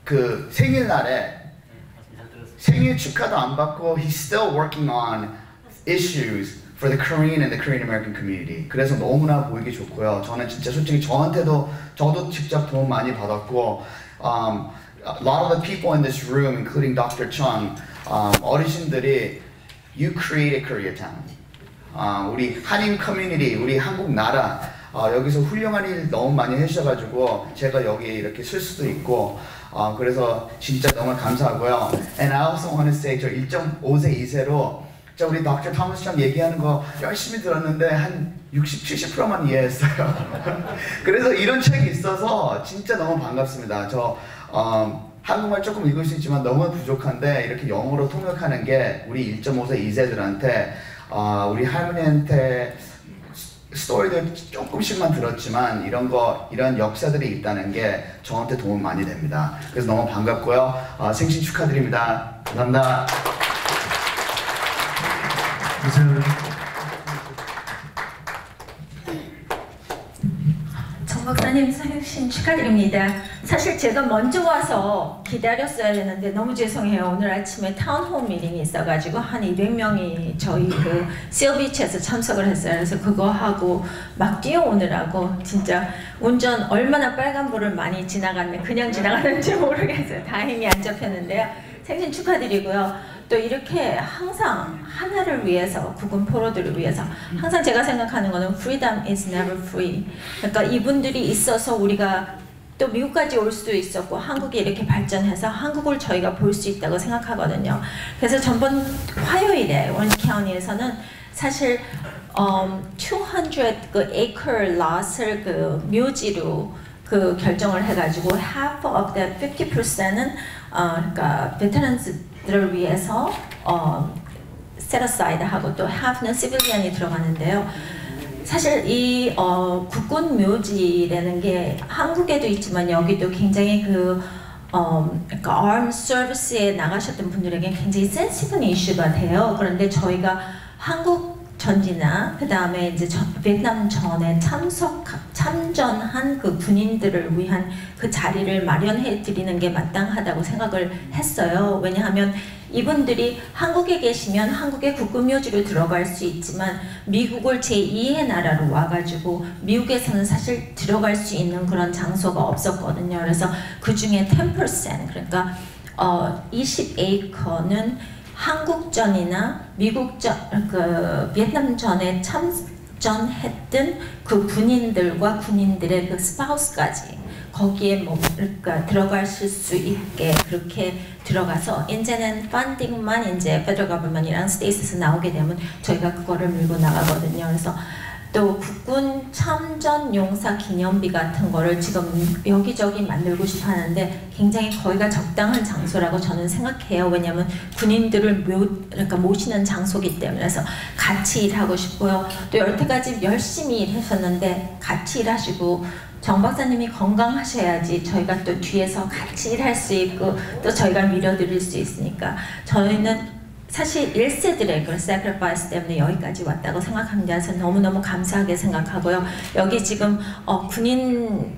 그 생일날에 생일 축하도 안 받고 he's still working on issues for the Korean and the Korean American community. 그래서 너무나 보이기 좋고요. 저는 진짜 솔직히 저도 직접 도움 많이 받았고 a lot of the people in this room, including Dr. Chung, 어르신들이 you created Koreatown. 우리 한인 커뮤니티, 우리 한국 나라 여기서 훌륭한 일 너무 많이 해주셔가지고 제가 여기 이렇게 쓸 수도 있고 그래서 진짜 너무 감사하고요. And I also want to say 저 1.5세 2세로 저 우리 닥터 토머스 참 얘기하는 거 열심히 들었는데 한 60-70%만 이해했어요. 그래서 이런 책이 있어서 진짜 너무 반갑습니다. 저 한국말 조금 읽을 수 있지만 너무 부족한데 이렇게 영어로 통역하는 게 우리 1.5세 2세들한테 우리 할머니한테 스토리들 조금씩만 들었지만 이런 역사들이 있다는 게 저한테 도움 많이 됩니다. 그래서 너무 반갑고요. 생신 축하드립니다. 감사합니다. 정 박사님 생신 축하드립니다. 사실 제가 먼저 와서 기다렸어야 되는데 너무 죄송해요. 오늘 아침에 타운홈 미팅이 있어가지고 한 200명이 저희 그 실비치에서 참석을 했어요. 그래서 그거 하고 막 뛰어오느라고 진짜 운전 얼마나 빨간불을 많이 지나갔네. 그냥 지나가는지 모르겠어요. 다행히 안 잡혔는데요. 생신 축하드리고요. 또 이렇게 항상 하나를 위해서, 국군 포로들을 위해서 항상 제가 생각하는 거는 freedom is never free. 그러니까 이분들이 있어서 우리가 또 미국까지 올 수도 있었고 한국이 이렇게 발전해서 한국을 저희가 볼 수 있다고 생각하거든요. 그래서 전번 화요일에 오렌지 카운티에서는 사실 200 그 acre lot을 그 묘지로 그 결정을 해가지고 half of that 50%는 그러니까 베테랑들을 위해서 set aside 하고 또 half는 civilian이 들어가는데요. 사실 이 국군 묘지라는 게 한국에도 있지만 여기도 굉장히 그러니까 armed service에 나가셨던 분들에게 굉장히 센시티브 이슈가 돼요. 그런데 저희가 한국 전지나 그 다음에 이제 베트남 전에 참전한 그 군인들을 위한 그 자리를 마련해 드리는 게 마땅하다고 생각을 했어요. 왜냐하면 이분들이 한국에 계시면 한국의 국군묘지로 들어갈 수 있지만 미국을 제2의 나라로 와가지고 미국에서는 사실 들어갈 수 있는 그런 장소가 없었거든요. 그래서 그 중에 10% 그러니까 20에이커는 한국전이나 미국전, 그 베트남전에 작전했던 그 군인들과 군인들의 그 스파우스까지 거기에 뭐 그러니까 들어가실 수 있게 그렇게 들어가서 이제는 펀딩만 이제 페더럴 거버먼트랑 스테이트에서 나오게 되면 저희가 그거를 밀고 나가거든요. 그래서 또 국군 참전 용사 기념비 같은 거를 지금 여기저기 만들고 싶어 하는데 굉장히 거기가 적당한 장소라고 저는 생각해요. 왜냐하면 군인들을 그러니까 모시는 장소이기 때문에. 그래서 같이 일하고 싶고요. 또 여태까지 열심히 일하셨는데 같이 일하시고 정 박사님이 건강하셔야지 저희가 또 뒤에서 같이 일할 수 있고 또 저희가 밀어드릴 수 있으니까 저희는 사실 1세들의 그 sacrifice 때문에 여기까지 왔다고 생각합니다. 그래서 너무너무 감사하게 생각하고요. 여기 지금 군인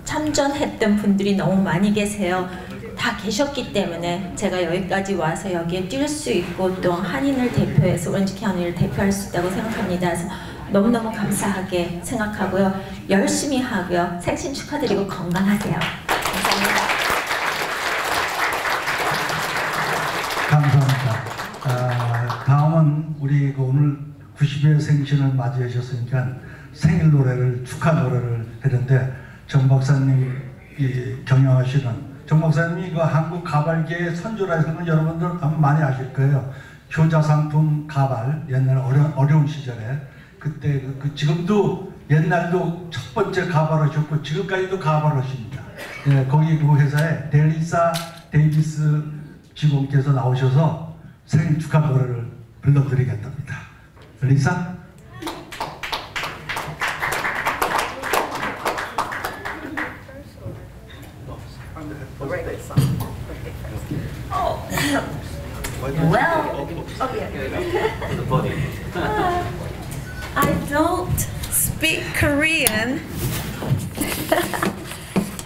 참전했던 분들이 너무 많이 계세요. 다 계셨기 때문에 제가 여기까지 와서 여기에 뛸 수 있고 또 한인을 대표해서 오렌지 카운티를 대표할 수 있다고 생각합니다. 그래서 너무너무 감사하게 생각하고요. 열심히 하고요. 생신 축하드리고 건강하세요. 감사합니다. 감사합니다. 다음은 우리 오늘 90회 생신을 맞이하셨으니까 생일 노래를 축하 노래를 했는데 정 박사님이 경영하시는 정 박사님이 그 한국 가발계의 선조라는 건 여러분들 아마 많이 아실 거예요. 효자상품 가발 옛날 어려운 시절에 그때 지금도 옛날도 첫 번째 가발하셨고 지금까지도 가발하십니다. 예, 거기 그 회사에 델리사 데이비스 직원께서 나오셔서 생일 축하 노래를 불러드리겠답니다. 리사? I don't speak Korean.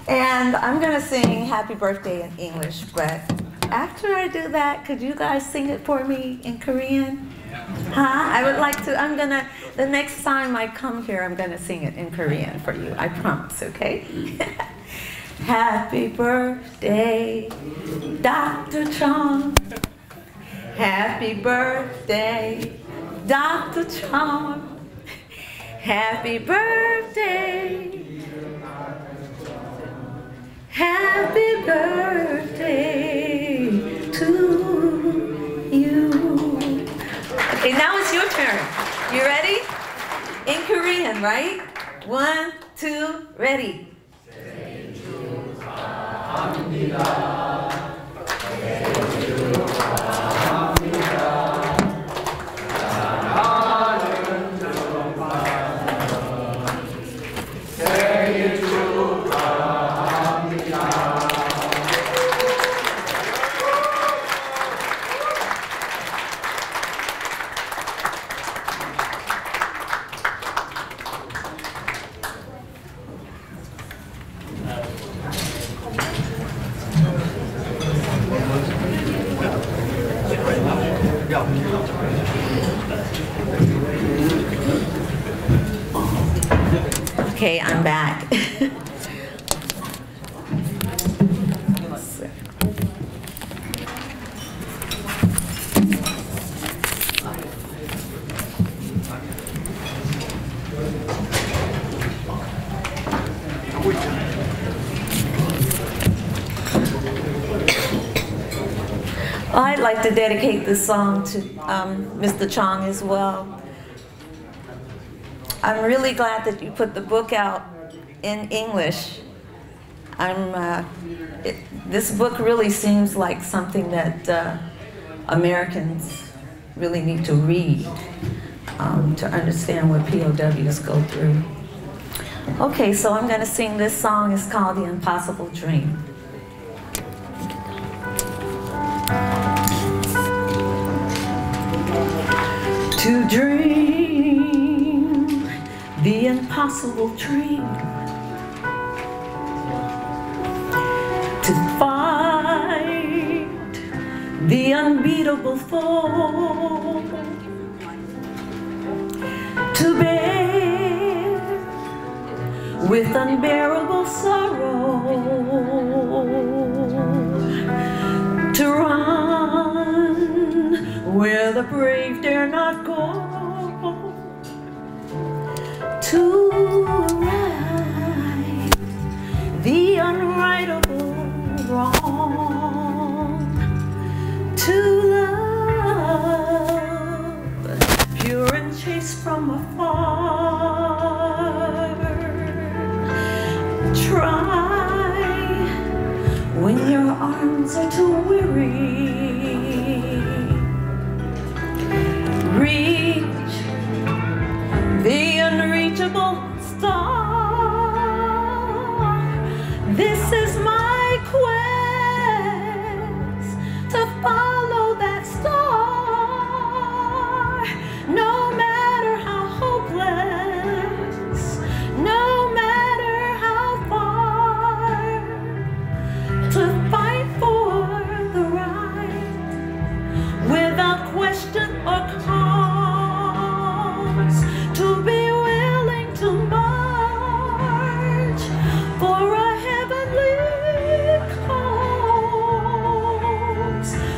And I'm going to sing Happy Birthday in English, but after I do that, could you guys sing it for me in Korean? Huh? I would like to. The next time I come here, I'm going to sing it in Korean for you. I promise, okay? Happy birthday, Dr. Chong. Happy birthday, Dr. Chong. Happy birthday. Happy birthday to you. Okay, now it's your turn. You ready? In Korean, right? 1, 2, ready. Okay, I'm back. I'd like to dedicate this song to Mr. Chong as well. I'm really glad that you put the book out in English. This book really seems like something that Americans really need to read to understand what POWs go through. Okay, so I'm going to sing this song. It's called The Impossible Dream. To dream the impossible dream, to fight the unbeatable foe, to bear with unbearable sorrow, to run where the brave dare not go, to right the unrightable wrong, to love pure and chaste from afar. Try when your arms are too weary. Reach the unreachable star. This is my quest to follow that star. No matter how hopeless, no matter how far, to fight for the right without question or cause, to be willing to march for a heavenly cause.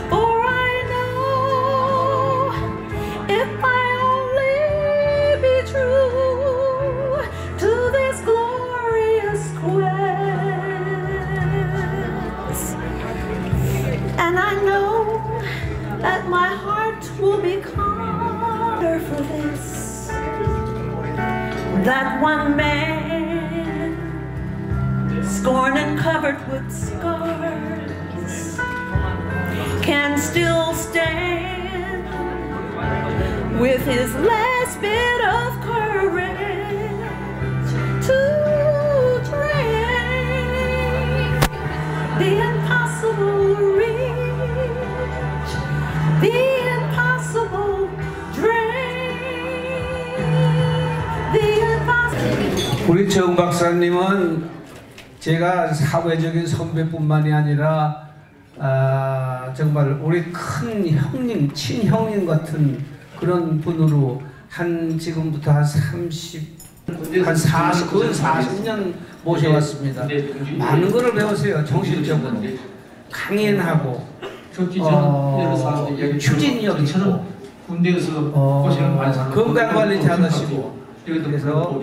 For I know if I only be true to this glorious quest, and I know that my heart will become for this, that one man, scorned and covered with scars, can still stand with his last bit of courage to dream the impossible reach, the impossible dream, the impossible. 우리 정 박사님은 제가 사회적인 선배뿐만이 아니라 정말 우리 큰 형님, 친형님 같은 그런 분으로 지금부터 한 40년 모셔왔습니다. 많은 것을 배우세요. 정신적으로 강인하고 추진력 있고 건강관리 잘하시고. 그래서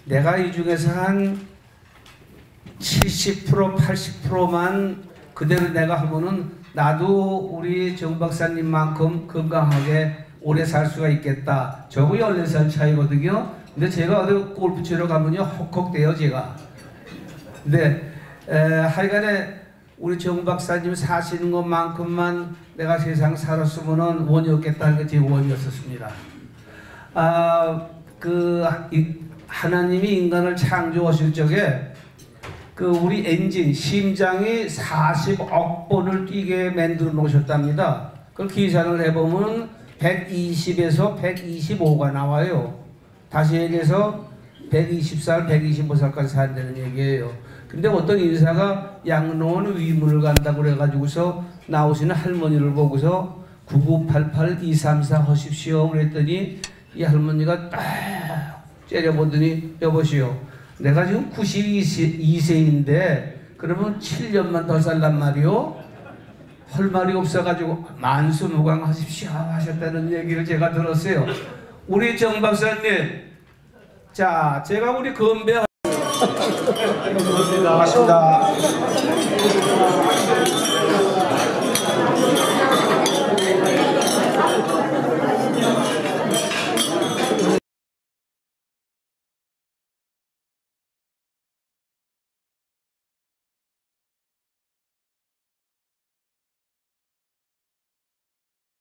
내가 이 중에서 한 70% 80%만 그대로 내가 하면은 나도 우리 정 박사님만큼 건강하게 오래 살 수가 있겠다. 저거 14살 차이거든요. 근데 제가 어디 골프 치러 가면요 헉헉대요 제가. 근데 하여간에 우리 정 박사님 사시는 것만큼만 내가 세상 살았으면은 원이 없겠다는 게 제 원이었었습니다. 하나님이 인간을 창조하실 적에 우리 엔진, 심장이 40억 번을 뛰게 만들어 놓으셨답니다. 그걸 계산을 해보면 120에서 125가 나와요. 다시 얘기해서 120살, 125살까지 산다는 얘기예요. 근데 어떤 인사가 양로원 위문을 간다고 그래가지고서 나오시는 할머니를 보고서 9988-234 하십시오 그랬더니 이 할머니가 딱 째려보더니 여보시오, 내가 지금 92세인데 그러면 7년만 더 살란 말이오? 할 말이 없어가지고 만수무강하십시오 하셨다는 얘기를 제가 들었어요. 우리 정 박사님, 자 제가 우리 건배 고맙습니다.